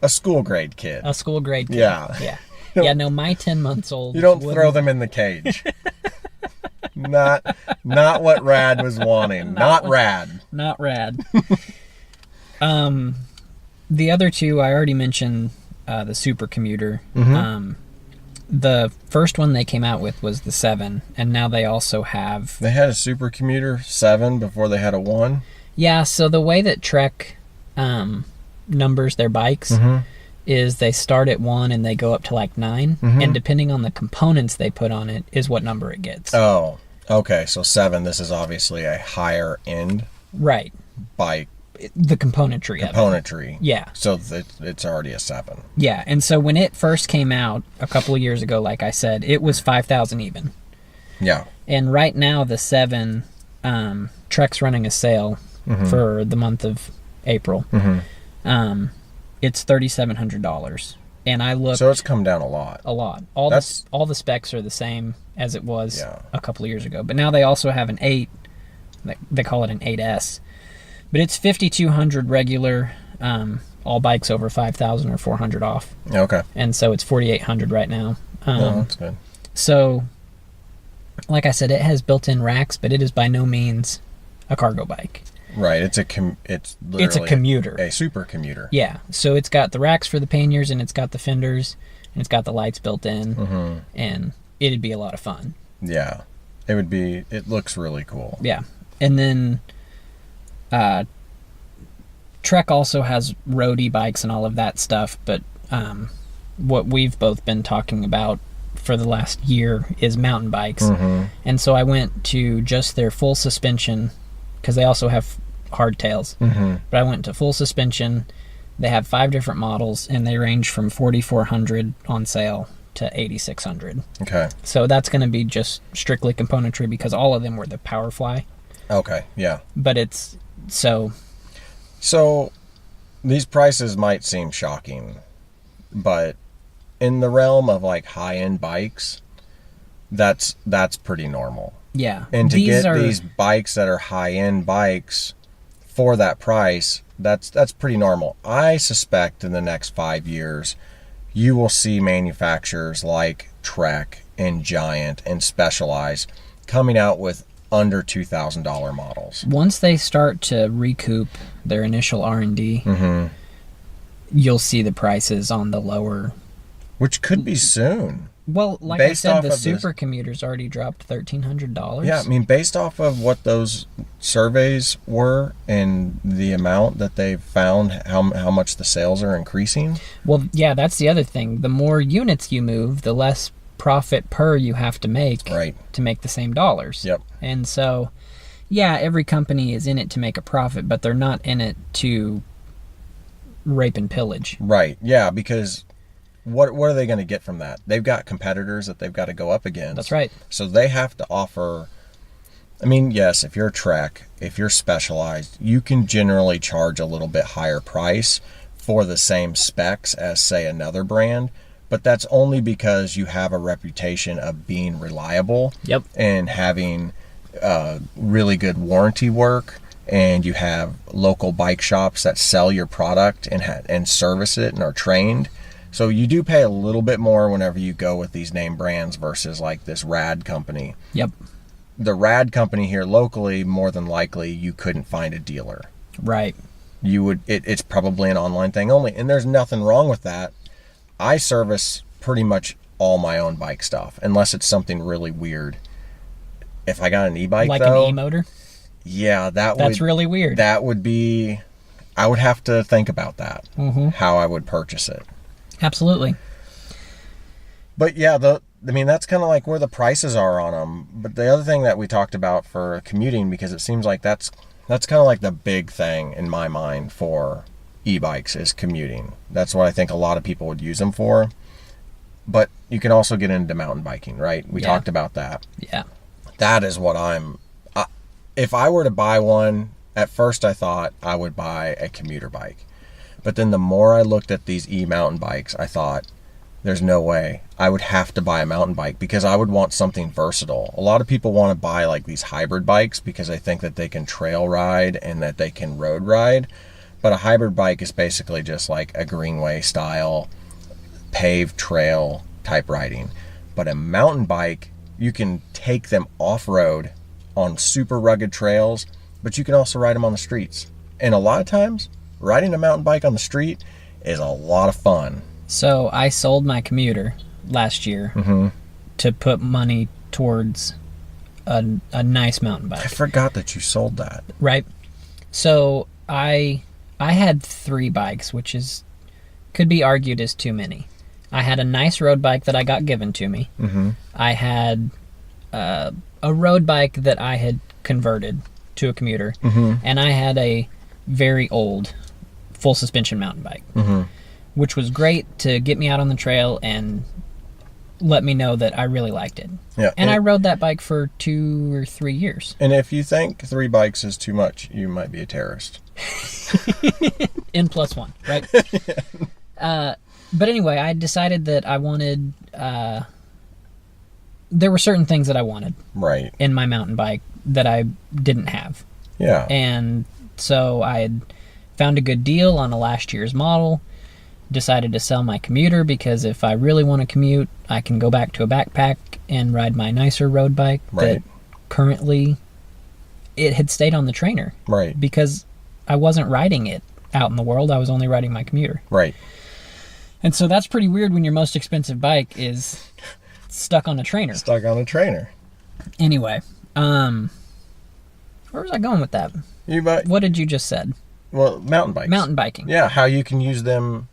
a school grade kid. A school grade kid. Yeah. Yeah, no, my 10-month-old. You don't throw them in the cage. Not what Rad was wanting. Not rad. Not rad. The other two, I already mentioned the Super Commuter. The first one they came out with was the 7, and now they also have... They had a Super Commuter 7 before they had a 1? Yeah, so the way that Trek numbers their bikes is they start at 1 and they go up to like 9, and depending on the components they put on it is what number it gets. Oh, okay, so 7, this is obviously a higher end bike. The componentry of it. Yeah. So it's already a 7. Yeah, and so when it first came out a couple of years ago, like I said, it was $5,000 even. Yeah. And right now the 7, Trek's running a sale for the month of April. It's $3,700. And I looked... So it's come down a lot. A lot. All the specs are the same as it was a couple of years ago. But now they also have an 8. They call it an 8S. But it's $5,200 regular. all bikes over 5,000 or 400 off. Okay. And so it's 4,800 right now. That's good. So, like I said, it has built-in racks, but it is by no means a cargo bike. Right. It's literally a commuter. A super commuter. Yeah. So it's got the racks for the panniers, and it's got the fenders, and it's got the lights built in, and it'd be a lot of fun. Yeah. It would be. It looks really cool. Yeah. And then Trek also has road e-bikes and all of that stuff, but what we've both been talking about for the last year is mountain bikes. And so I went to just their full suspension, because they also have hardtails. But I went to full suspension. They have 5 different models, and they range from $4,400 on sale to $8,600. Okay. So that's going to be just strictly componentry, because all of them were the Powerfly. Okay. Yeah. But it's so these prices might seem shocking, but in the realm of like high-end bikes, that's pretty normal. Yeah. And to these bikes that are high-end bikes for that price, that's pretty normal. I suspect in the next 5 years, you will see manufacturers like Trek and Giant and Specialized coming out with under $2,000 models. Once they start to recoup their initial R&D, you'll see the prices on the lower... Which could be soon. Well, like I said, the super commuters already dropped $1,300. Yeah, I mean, based off of what those surveys were and the amount that they've found, how much the sales are increasing. Well, yeah, that's the other thing. The more units you move, the less profit per you have to make to make the same dollars. Yep. And so, yeah, every company is in it to make a profit, but they're not in it to rape and pillage. Right. Yeah, because what are they going to get from that? They've got competitors that they've got to go up against. That's right. So they have to offer... I mean, yes, if you're a Trek, if you're Specialized, you can generally charge a little bit higher price for the same specs as, say, another brand. But that's only because you have a reputation of being reliable. Yep. And having really good warranty work, and you have local bike shops that sell your product and service it and are trained. So you do pay a little bit more whenever you go with these name brands versus like this Rad company. Yep. The Rad company here locally, more than likely, you couldn't find a dealer. Right. You would. It's probably an online thing only, and there's nothing wrong with that. I service pretty much all my own bike stuff, unless it's something really weird. If I got an e-bike, like though, an e-motor? Yeah, that's really weird. That would be... I would have to think about that, how I would purchase it. Absolutely. But yeah, that's kind of like where the prices are on them. But the other thing that we talked about for commuting, because it seems like that's kind of like the big thing in my mind for e-bikes is commuting. That's what I think a lot of people would use them for. But you can also get into mountain biking, right? We talked about that. Yeah. That is what if I were to buy one, at first I thought I would buy a commuter bike. But then the more I looked at these e-mountain bikes, I thought, there's no way. I would have to buy a mountain bike because I would want something versatile. A lot of people want to buy like these hybrid bikes because they think that they can trail ride and that they can road ride. But a hybrid bike is basically just like a greenway style, paved trail type riding. But a mountain bike, you can take them off-road on super rugged trails, but you can also ride them on the streets. And a lot of times, riding a mountain bike on the street is a lot of fun. So I sold my commuter last year to put money towards a nice mountain bike. I forgot that you sold that. Right. So I had 3 bikes, which could be argued as too many. I had a nice road bike that I got given to me. I had a road bike that I had converted to a commuter, and I had a very old full suspension mountain bike, which was great to get me out on the trail and let me know that I really liked it. Yeah, and I rode that bike for 2 or 3 years. And if you think 3 bikes is too much, you might be a terrorist. N+1, right? But anyway, I decided that I wanted... there were certain things that I wanted in my mountain bike that I didn't have. Yeah. And so I had found a good deal on a last year's model. Decided to sell my commuter because if I really want to commute, I can go back to a backpack and ride my nicer road bike. Right. That currently, it had stayed on the trainer. Right. Because I wasn't riding it out in the world. I was only riding my commuter. Right. And so that's pretty weird when your most expensive bike is stuck on a trainer. Stuck on a trainer. Anyway, where was I going with that? What did you just said? Well, mountain bikes. Mountain biking. Yeah, how you can use them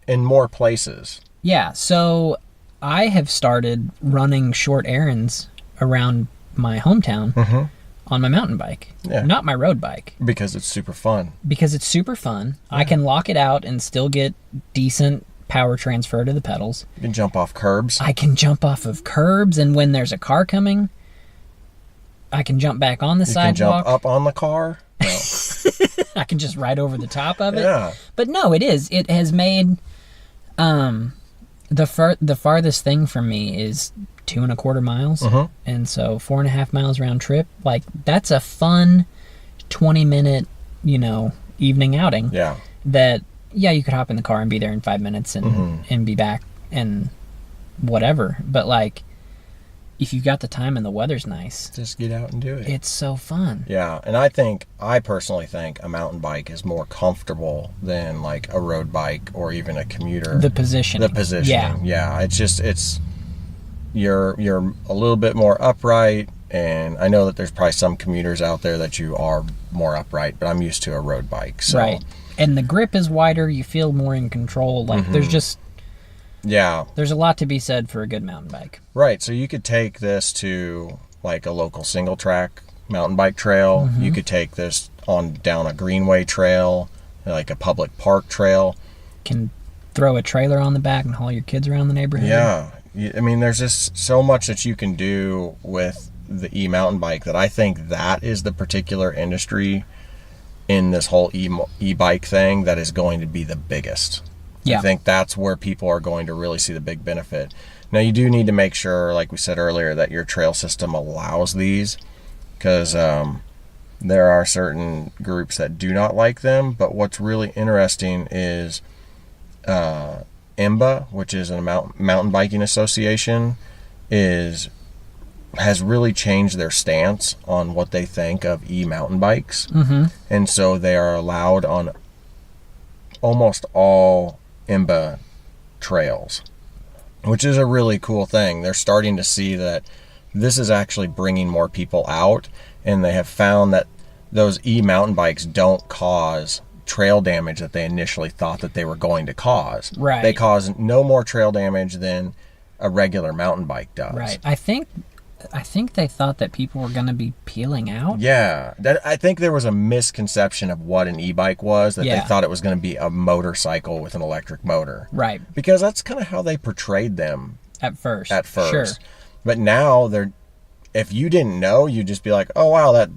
in more places. Yeah, so I have started running short errands around my hometown on my mountain bike. Yeah. Not my road bike. Because it's super fun. Because it's super fun. Yeah. I can lock it out and still get decent power transfer to the pedals. You can jump off curbs. I can jump off of curbs, and when there's a car coming, I can jump back on the sidewalk. You can jump up on the car. No. I can just ride over the top of it. Yeah. But no, it has made the farthest thing from me is 2.25 miles. And so 4.5 miles round trip. Like, that's a fun 20-minute, evening outing. Yeah. That, yeah, you could hop in the car and be there in 5 minutes and be back and whatever. But, like, if you've got the time and the weather's nice, just get out and do it. It's so fun. Yeah, and I personally think a mountain bike is more comfortable than like a road bike or even a commuter. The positioning. Yeah. It's you're a little bit more upright, and I know that there's probably some commuters out there that you are more upright, but I'm used to a road bike. So. Right. And the grip is wider, you feel more in control. Like there's a lot to be said for a good mountain bike. Right. So you could take this to like a local single track mountain bike trail. You could take this down a greenway trail, like a public park trail. Can throw a trailer on the back and haul your kids around the neighborhood. Yeah. I mean, there's just so much that you can do with the e-mountain bike that I think that is the particular industry in this whole e-bike thing that is going to be the biggest. Yeah. I think that's where people are going to really see the big benefit. Now, you do need to make sure, like we said earlier, that your trail system allows these, because there are certain groups that do not like them. But what's really interesting is IMBA, which is a mountain biking association, has really changed their stance on what they think of e-mountain bikes. And so they are allowed on almost all IMBA trails, which is a really cool thing. They're starting to see that this is actually bringing more people out, and they have found that those e-mountain bikes don't cause trail damage that they initially thought that they were going to cause. Right. They cause no more trail damage than a regular mountain bike does. Right. I think they thought that people were going to be peeling out. Yeah. I think there was a misconception of what an e-bike was, that they thought it was going to be a motorcycle with an electric motor. Right. Because that's kind of how they portrayed them at first. Sure. But now if you didn't know, you'd just be like, "Oh wow,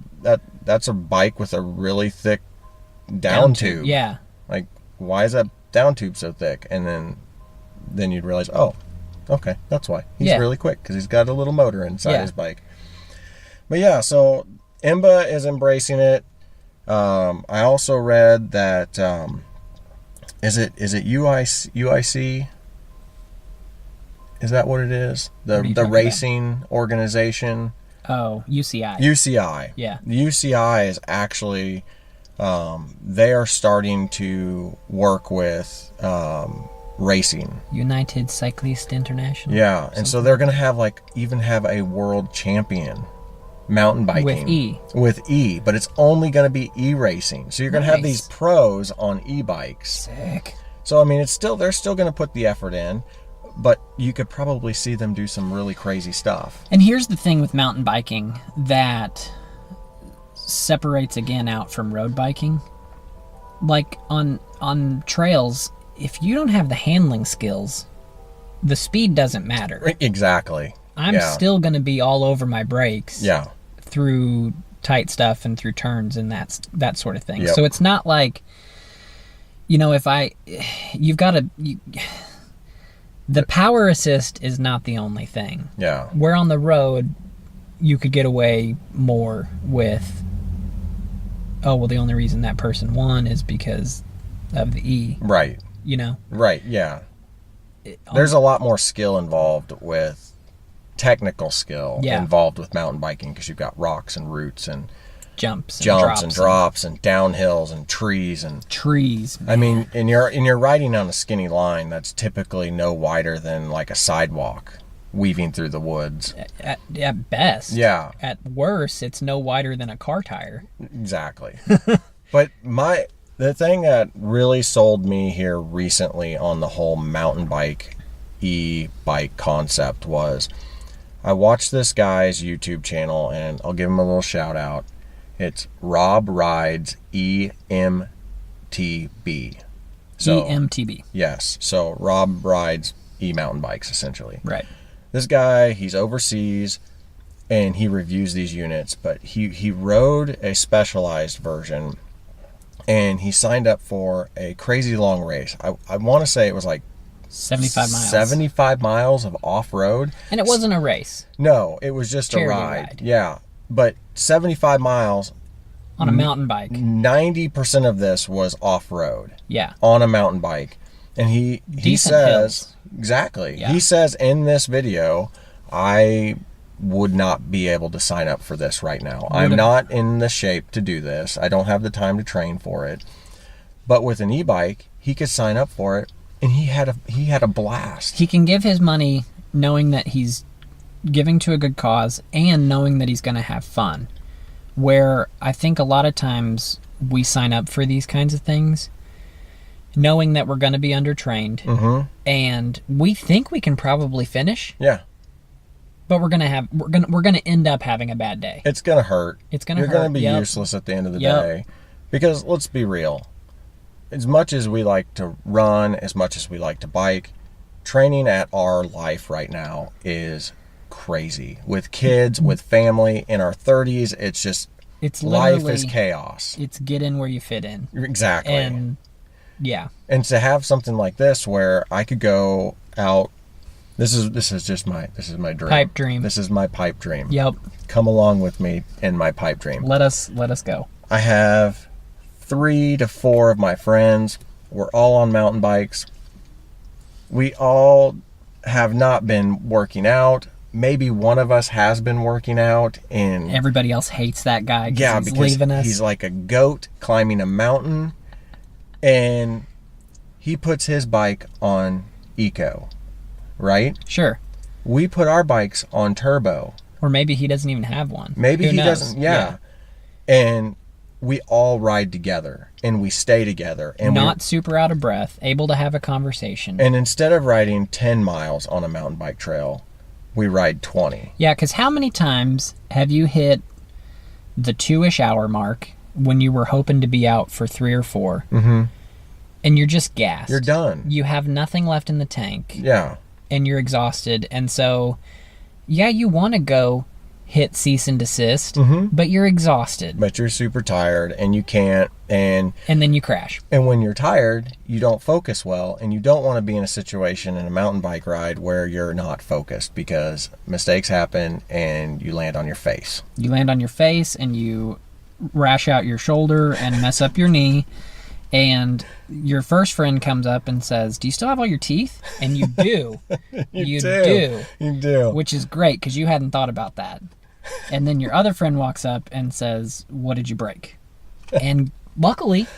that's a bike with a really thick down tube." Yeah. Like, why is that down tube so thick? And then you'd realize, "Oh, okay, that's why. He's really quick, because he's got a little motor inside his bike." But yeah, so IMBA is embracing it. I also read that is it UIC? Is that what it is? The racing organization? Oh, UCI. UCI. Yeah. The UCI is actually they are starting to work with racing. United Cycliste International. Yeah, and so they're going to even have a world champion mountain biking. With E, but it's only going to be e-racing. So you're going to have these pros on e-bikes. Sick. So I mean, they're still going to put the effort in, but you could probably see them do some really crazy stuff. And here's the thing with mountain biking that separates again out from road biking. Like on trails, if you don't have the handling skills, the speed doesn't matter. Exactly. I'm still going to be all over my brakes. Yeah. Through tight stuff and through turns and that sort of thing. Yep. So it's not like, the power assist is not the only thing. Yeah. Where on the road, you could get away more with oh, well, the only reason that person won is because of the E. Right. You know? Right, yeah. There's a lot more skill involved with technical skill involved with mountain biking because you've got rocks and roots and jumps and drops and downhills and trees and trees. Man. I mean, and you're riding on a skinny line that's typically no wider than like a sidewalk weaving through the woods. At best. Yeah. At worst, it's no wider than a car tire. Exactly. But the thing that really sold me here recently on the whole mountain bike e-bike concept was I watched this guy's YouTube channel, and I'll give him a little shout out. It's Rob Rides EMTB. So, EMTB. Yes. So Rob rides e-mountain bikes, essentially. Right. This guy, he's overseas, and he reviews these units, but he rode a specialized version, and he signed up for a crazy long race. I want to say it was like 75 miles. 75 miles of off-road. And it wasn't a race. No, it was just a ride. Yeah. But 75 miles on a mountain bike. 90% of this was off-road. Yeah. On a mountain bike. And he says hills. Exactly. Yeah. He says in this video, I would not be able to sign up for this right now. I'm not in the shape to do this. I don't have the time to train for it. But with an e-bike, he could sign up for it, and he had a blast. He can give his money knowing that he's giving to a good cause and knowing that he's going to have fun. Where I think a lot of times we sign up for these kinds of things knowing that we're going to be undertrained, and we think we can probably finish. Yeah. But we're gonna end up having a bad day. It's gonna hurt. You're gonna be Yep. useless at the end of the day. Because let's be real. As much as we like to run, as much as we like to bike, training at our life right now is crazy. With kids, with family, in our 30s, it's life is chaos. It's get in where you fit in. Exactly. And yeah. And to have something like this where I could go out. This is my dream. Pipe dream. This is my pipe dream. Yep. Come along with me in my pipe dream. Let us go. I have 3 to 4 of my friends. We're all on mountain bikes. We all have not been working out. Maybe one of us has been working out, and everybody else hates that guy. Yeah, he's because leaving us. He's like a goat climbing a mountain, and he puts his bike on eco. Right? Sure. We put our bikes on turbo. Or maybe he doesn't even have one. Maybe he doesn't. Yeah. And we all ride together and we stay together. And not super out of breath, able to have a conversation. And instead of riding 10 miles on a mountain bike trail, we ride 20. Yeah, because how many times have you hit the 2-ish hour mark when you were hoping to be out for 3 or 4? Mm-hmm. And you're just gassed. You're done. You have nothing left in the tank. Yeah. And you're exhausted, and so yeah, you want to go hit cease and desist, but you're exhausted. But you're super tired, and you can't, and then you crash. And when you're tired, you don't focus well, and you don't want to be in a situation in a mountain bike ride where you're not focused because mistakes happen and you land on your face. You land on your face, and you rash out your shoulder and mess up your knee. And your first friend comes up and says, "Do you still have all your teeth?" And you do. You do. Which is great because you hadn't thought about that. And then your other friend walks up and says, "What did you break?" And luckily,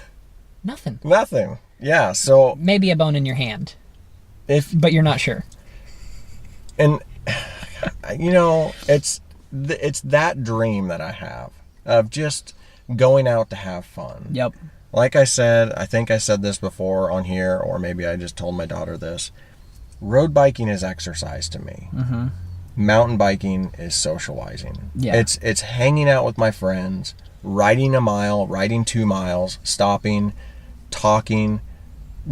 nothing. Nothing. Yeah, so... Maybe a bone in your hand. But you're not sure. And, you know, it's that dream that I have of just going out to have fun. Yep. Like I said, I think I said this before on here, or maybe I just told my daughter this. Road biking is exercise to me. Mm-hmm. Mountain biking is socializing. Yeah. It's hanging out with my friends, riding a mile, riding 2 miles, stopping, talking,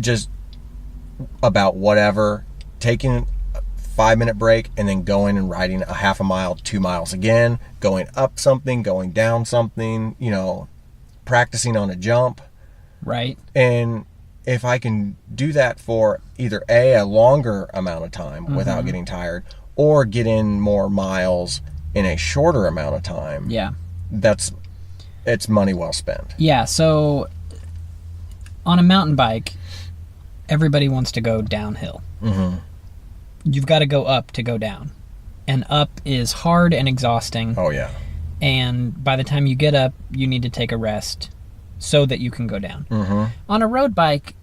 just about whatever, taking a 5-minute break, and then going and riding a half a mile, 2 miles again, going up something, going down something, you know, practicing on a jump. Right. And if I can do that for either a longer amount of time without getting tired, or get in more miles in a shorter amount of time, yeah, that's it's money well spent. Yeah, so on a mountain bike, everybody wants to go downhill. Mm-hmm. You've got to go up to go down. And up is hard and exhausting. Oh, yeah. And by the time you get up, you need to take a rest so that you can go down. Mm-hmm. On a road bike,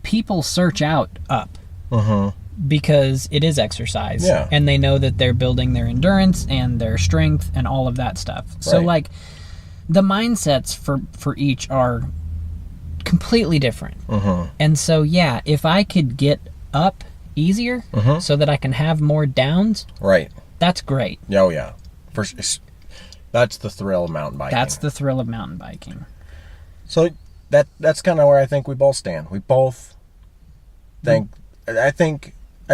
people search out up. Mm-hmm. Because it is exercise. Yeah. And they know that they're building their endurance and their strength and all of that stuff. So, Right. like, the mindsets for each are completely different. Mm-hmm. And so, yeah, if I could get up easier Mm-hmm. so that I can have more downs, Right. that's great. Oh, yeah. That's the thrill of mountain biking. That's the thrill of mountain biking. So that's kind of where I think we both stand. We both think... I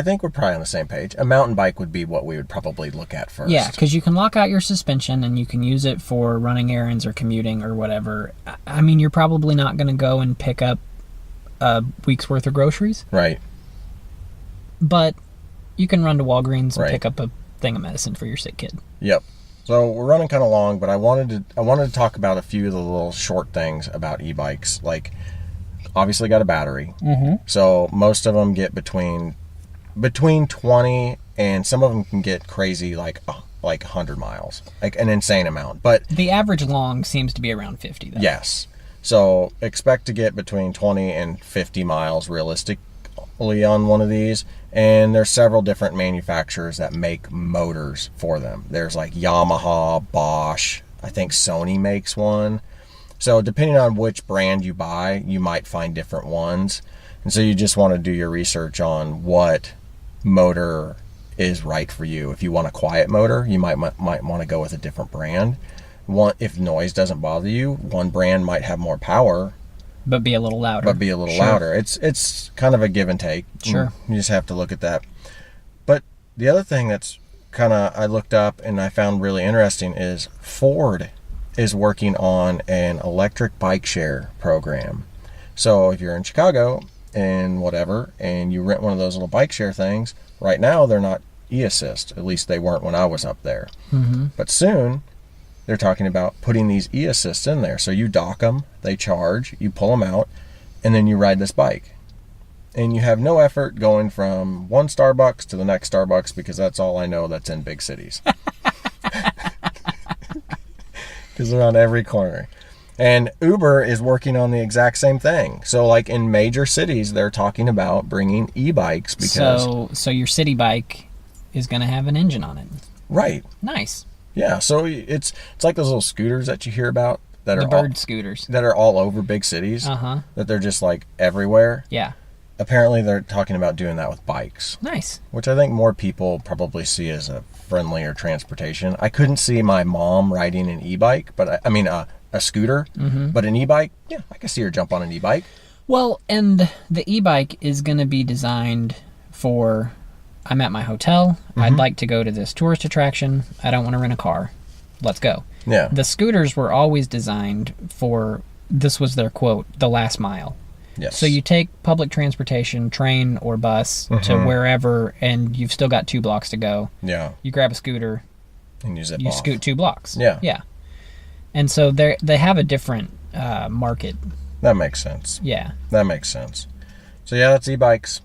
think we're probably on the same page. A mountain bike would be what we would probably look at first. Yeah, because you can lock out your suspension and you can use it for running errands or commuting or whatever. I mean, you're probably not going to go and pick up a week's worth of groceries, Right. but you can run to Walgreens and Right. pick up a thing of medicine for your sick kid. Yep. So we're running kind of long, but I wanted to talk about a few of the little short things about e-bikes. Like, obviously got a battery. Mm-hmm. So most of them get between 20 and some of them can get crazy like 100 miles, like an insane amount. But The average long seems to be around 50, though. yes, so expect to get between 20 and 50 miles realistically on one of these. And there's several different manufacturers that make motors for them. There's like Yamaha, Bosch, I think Sony makes one. So depending on which brand you buy, you might find different ones. And so you just want to do your research on what motor is right for you. If you want a quiet motor, you might want to go with a different brand. If noise doesn't bother you, one brand might have more power, But be a little louder. Sure. louder. It's kind of a give and take. Sure. You just have to look at that. But the other thing that's kind of I looked up and I found really interesting is Ford is working on an electric bike share program. So if you're in Chicago and whatever, and you rent one of those little bike share things, right now they're not e-assist. At least they weren't when I was up there. Mm-hmm. But soon they're talking about putting these e-assists in there. So you dock them, they charge, you pull them out, and then you ride this bike. And you have no effort going from one Starbucks to the next Starbucks, because that's all I know that's in big cities. Because they're on every corner. And Uber is working on the exact same thing. So like in major cities, they're talking about bringing e-bikes because... So your city bike is going to have an engine on it. Right. Nice. Yeah, so it's like those little scooters that you hear about that The are bird scooters. that are all over big cities. Uh-huh. That they're just like everywhere. Yeah. Apparently they're talking about doing that with bikes, Nice. which I think more people probably see as a friendlier transportation. I couldn't see my mom riding an e-bike, but I mean a scooter, but an e-bike, yeah, I can see her jump on an e-bike. Well, and the e-bike is going to be designed for, I'm at my hotel, I'd like to go to this tourist attraction, I don't want to rent a car, let's go. Yeah. The scooters were always designed for, this was their quote, the last mile. Yes. So you take public transportation, train or bus to wherever, and you've still got 2 blocks to go. Yeah. You grab a scooter, And use it you off. scoot 2 blocks. Yeah. Yeah. And so they have a different market. That makes sense. Yeah. That makes sense. So yeah, that's e-bikes.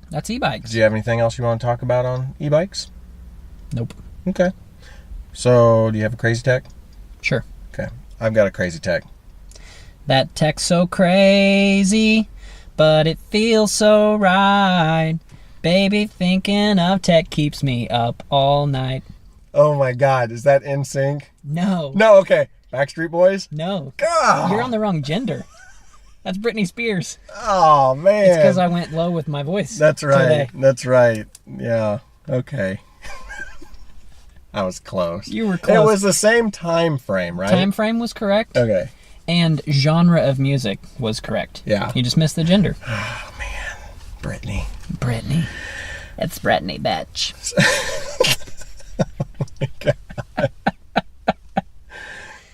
That's e-bikes. Do you have anything else you want to talk about on e-bikes? Nope. Okay. So do you have a crazy tech? Sure. Okay. I've got a crazy tech. That tech's so crazy, but it feels so right. Baby, thinking of tech keeps me up all night. Oh my God, is that NSYNC? No. No, okay. Backstreet Boys? No. God. You're on the wrong gender. That's Britney Spears. Oh man. It's because I went low with my voice. That's right. Today. That's right. Yeah. Okay. I was close. You were close. It was the same time frame, right? Time frame was correct. Okay. And genre of music was correct. Yeah. You just missed the gender. Oh man. Brittany. Brittany. It's Brittany, bitch.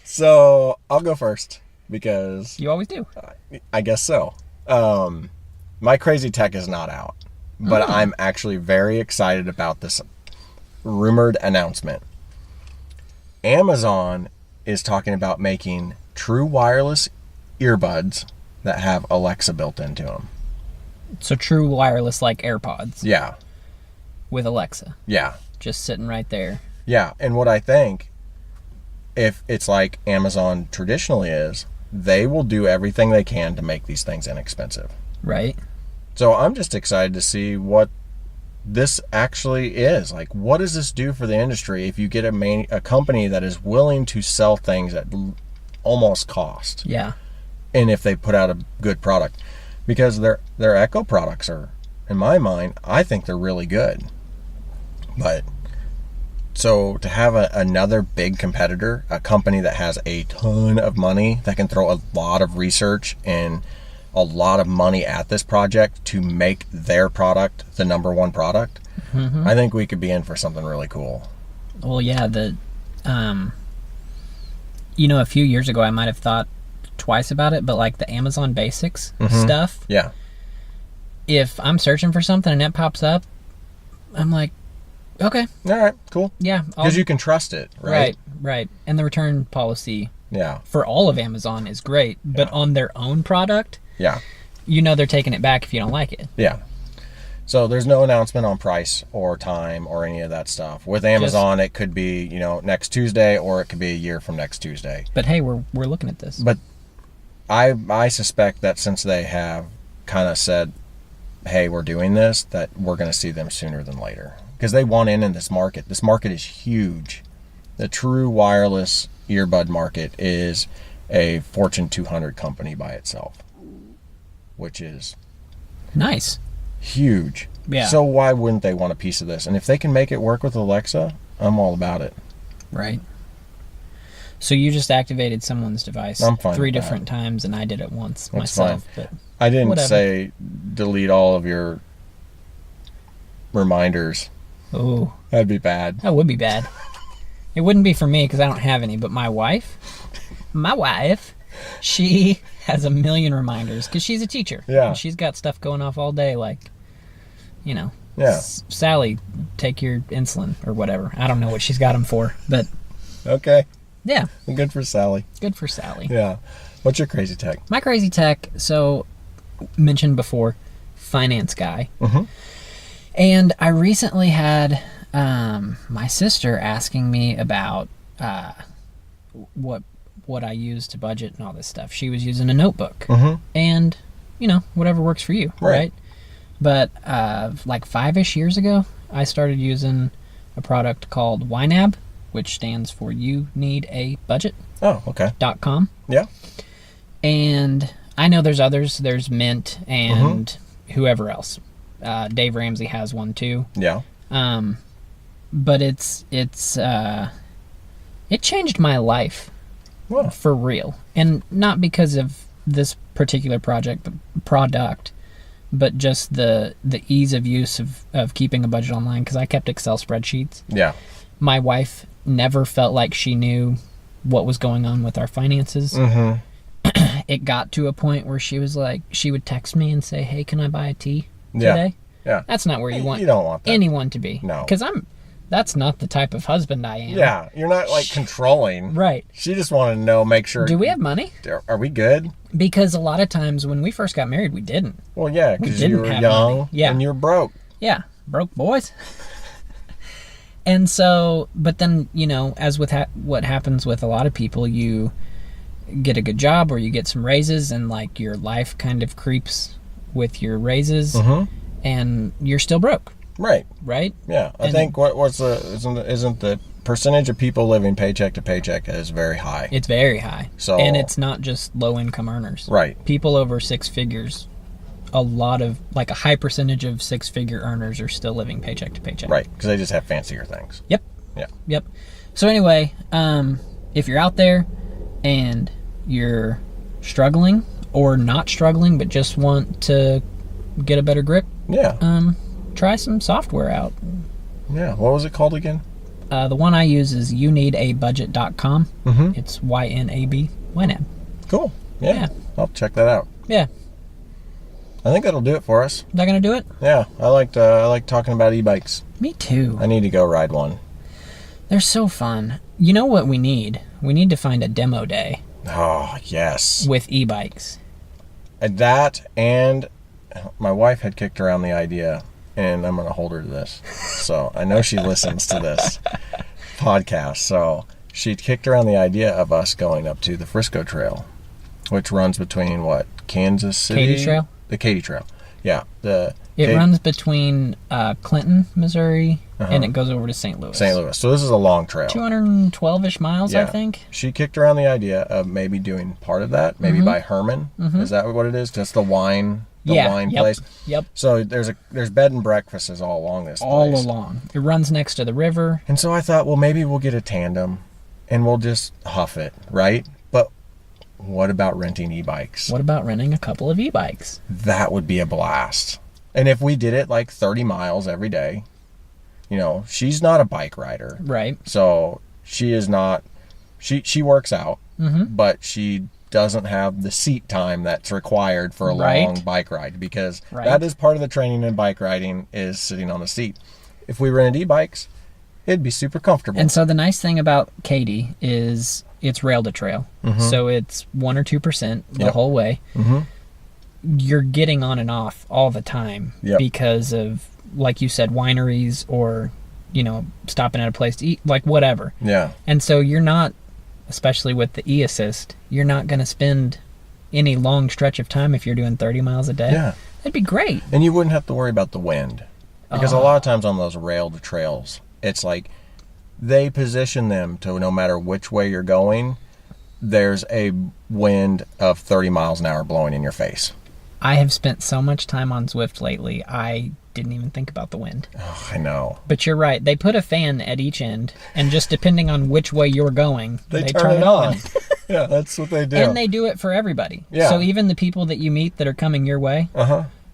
So I'll go first because You always do. I guess so. My crazy tech is not out, but I'm actually very excited about this rumored announcement. Amazon is talking about making true wireless earbuds that have Alexa built into them. So true wireless like AirPods. Yeah. With Alexa. Yeah. Just sitting right there. Yeah. And what I think, if it's like Amazon traditionally is, they will do everything they can to make these things inexpensive. Right. So I'm just excited to see what this actually is. Like, what does this do for the industry if you get a company that is willing to sell things at almost cost? Yeah. And if they put out a good product. Because their Echo products are, in my mind, I think they're really good. But so to have another big competitor, a company that has a ton of money, that can throw a lot of research and a lot of money at this project to make their product the number one product, I think we could be in for something really cool. Well, yeah, a few years ago I might have thought twice about it, but like the Amazon Basics stuff. Yeah. If I'm searching for something and it pops up, I'm like, okay. All right, cool. Yeah. Because you can trust it, right? Right. And the return policy for all of Amazon is great, but on their own product, they're taking it back if you don't like it. Yeah. So there's no announcement on price or time or any of that stuff. With Amazon, it could be, next Tuesday, or it could be a year from next Tuesday. But hey, we're looking at this. But I suspect that since they have kind of said, hey, we're doing this, that we're going to see them sooner than later. Because they want in this market. This market is huge. The true wireless earbud market is a Fortune 200 company by itself, which is nice. Huge. Yeah. So why wouldn't they want a piece of this? And if they can make it work with Alexa, I'm all about it. Right. So you just activated someone's device I'm fine 3 with different times, and I did it once myself. But I didn't whatever. say delete all of your reminders. Oh, that'd be bad. That would be bad. It wouldn't be for me because I don't have any, but my wife, she has a million reminders because she's a teacher. Yeah. And she's got stuff going off all day, like, Yeah. Sally, take your insulin or whatever. I don't know what she's got them for, but okay. Yeah. Good for Sally. Good for Sally. Yeah. What's your crazy tech? My crazy tech, so mentioned before, finance guy. And I recently had my sister asking me about what I use to budget and all this stuff. She was using a notebook. And, whatever works for you, right? But like 5-ish years ago, I started using a product called YNAB, which stands for You Need a Budget. Oh, okay. .com. Yeah. And I know there's others. There's Mint and whoever else. Dave Ramsey has one too. Yeah. But it changed my life. Well. For real. And not because of this particular product, but just the ease of use of keeping a budget online, because I kept Excel spreadsheets. Yeah. My wife never felt like she knew what was going on with our finances. It got to a point where she was like, she would text me and say, hey, can I buy a tea today? Yeah. That's not where you don't want that. anyone to be. No. Because that's not the type of husband I am. Yeah. You're not like controlling. Right. She just wanted to know, make sure. Do we have money? Are we good? Because a lot of times when we first got married, we didn't. Well, yeah, because you were young and you were broke. Yeah. Broke boys. And so, but then, as with what happens with a lot of people, you get a good job or you get some raises, and like your life kind of creeps with your raises, and you're still broke. Right. Right? Yeah. I think isn't the percentage of people living paycheck to paycheck is very high. It's very high. So, and it's not just low income earners. Right. People over 6 figures, a high percentage of 6-figure earners are still living paycheck to paycheck. Right. Because they just have fancier things. Yep. Yeah. Yep. So anyway, if you're out there and you're struggling or not struggling but just want to get a better grip, try some software out. Yeah. What was it called again? The one I use is youneedabudget.com. It's YNAB. YNAB. Cool. Yeah. I'll check that out. Yeah. I think that'll do it for us. Is that gonna do it? Yeah. I like talking about e-bikes. Me too. I need to go ride one. They're so fun. You know what we need? We need to find a demo day Oh, yes. with e-bikes. That, and my wife had kicked around the idea, and I'm going to hold her to this. So I know she listens to this podcast. So she kicked around the idea of us going up to the Frisco Trail, which runs between Kansas City? Katy Trail? The Katy Trail. Yeah. It runs between Clinton, Missouri, and it goes over to St. Louis. St. Louis. So this is a long trail. 212-ish miles, I think. She kicked around the idea of maybe doing part of that, maybe by Herman. Is that what it is? Just the wine place? Yep. So there's bed and breakfasts all along this place. All along. It runs next to the river. And so I thought, well, maybe we'll get a tandem and we'll just huff it, right? But what about renting e-bikes? What about renting a couple of e-bikes? That would be a blast. And if we did it like 30 miles every day, she's not a bike rider. Right. So she is not, she works out, but she doesn't have the seat time that's required for a long bike ride, because that is part of the training in bike riding, is sitting on the seat. If we rented e-bikes, it'd be super comfortable. And so the nice thing about Katy is it's rail to trail. So it's 1 or 2% the whole way. You're getting on and off all the time because of, like you said, wineries or, stopping at a place to eat, like whatever. Yeah. And so you're not, especially with the e-assist, you're not going to spend any long stretch of time if you're doing 30 miles a day. Yeah. That'd be great. And you wouldn't have to worry about the wind. Because a lot of times on those railed trails, it's like they position them to, no matter which way you're going, there's a wind of 30 miles an hour blowing in your face. I have spent so much time on Zwift lately, I didn't even think about the wind. Oh, I know. But you're right. They put a fan at each end, and just depending on which way you're going, they turn it on. Yeah, that's what they do. And they do it for everybody. Yeah. So even the people that you meet that are coming your way,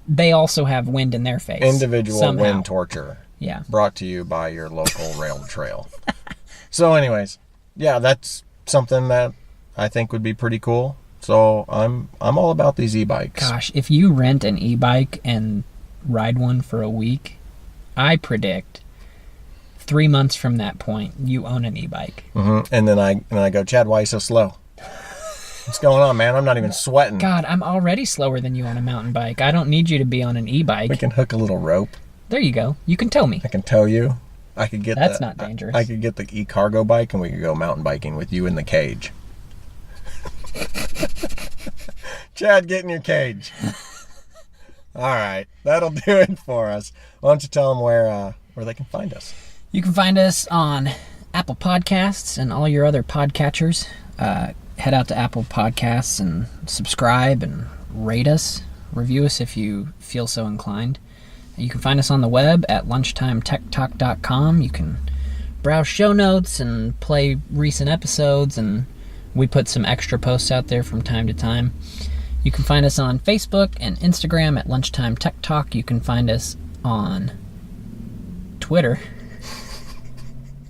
they also have wind in their face. Individual wind torture. Yeah. Brought to you by your local rail trail. So anyways, yeah, that's something that I think would be pretty cool. So I'm all about these e-bikes. Gosh, if you rent an e-bike and ride one for a week, I predict 3 months from that point, you own an e-bike. And then I go, Chad, why are you so slow? What's going on, man? I'm not even sweating. God, I'm already slower than you on a mountain bike. I don't need you to be on an e-bike. We can hook a little rope. There you go. You can tow me. I can tow you. I could get That's not dangerous. I could get the e-cargo bike and we could go mountain biking with you in the cage. Chad, get in your cage. All right, that'll do it for us. Why don't you tell them where they can find us? You can find us on Apple Podcasts and all your other podcatchers. Head out to Apple Podcasts and subscribe and rate us. Review us if you feel so inclined. You can find us on the web at lunchtimetechtalk.com. You can browse show notes and play recent episodes, and we put some extra posts out there from time to time. You can find us on Facebook and Instagram at Lunchtime Tech Talk. You can find us on Twitter.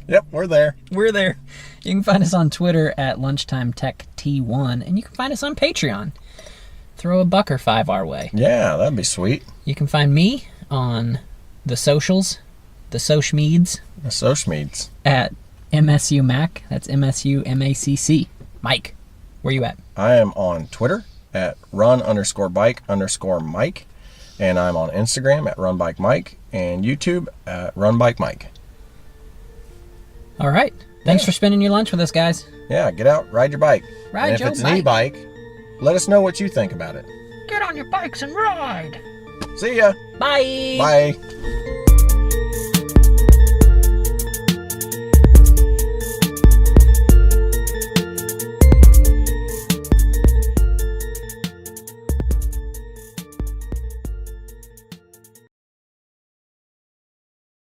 Yep, we're there. We're there. You can find us on Twitter at Lunchtime Tech T1, and you can find us on Patreon. Throw a buck or $5 our way. Yeah, that'd be sweet. You can find me on the socials, the Sochmeads. The Sochmeads. At MSU Mac. That's MSU-MACC. Mike, where you at? I am on Twitter at run_bike_Mike. And I'm on Instagram at runbikemike and YouTube at runbikemike. All right. Thanks for spending your lunch with us, guys. Yeah, get out, ride your bike. Ride and your if it's bike. an e-bike, let us know what you think about it. Get on your bikes and ride. See ya. Bye. Bye.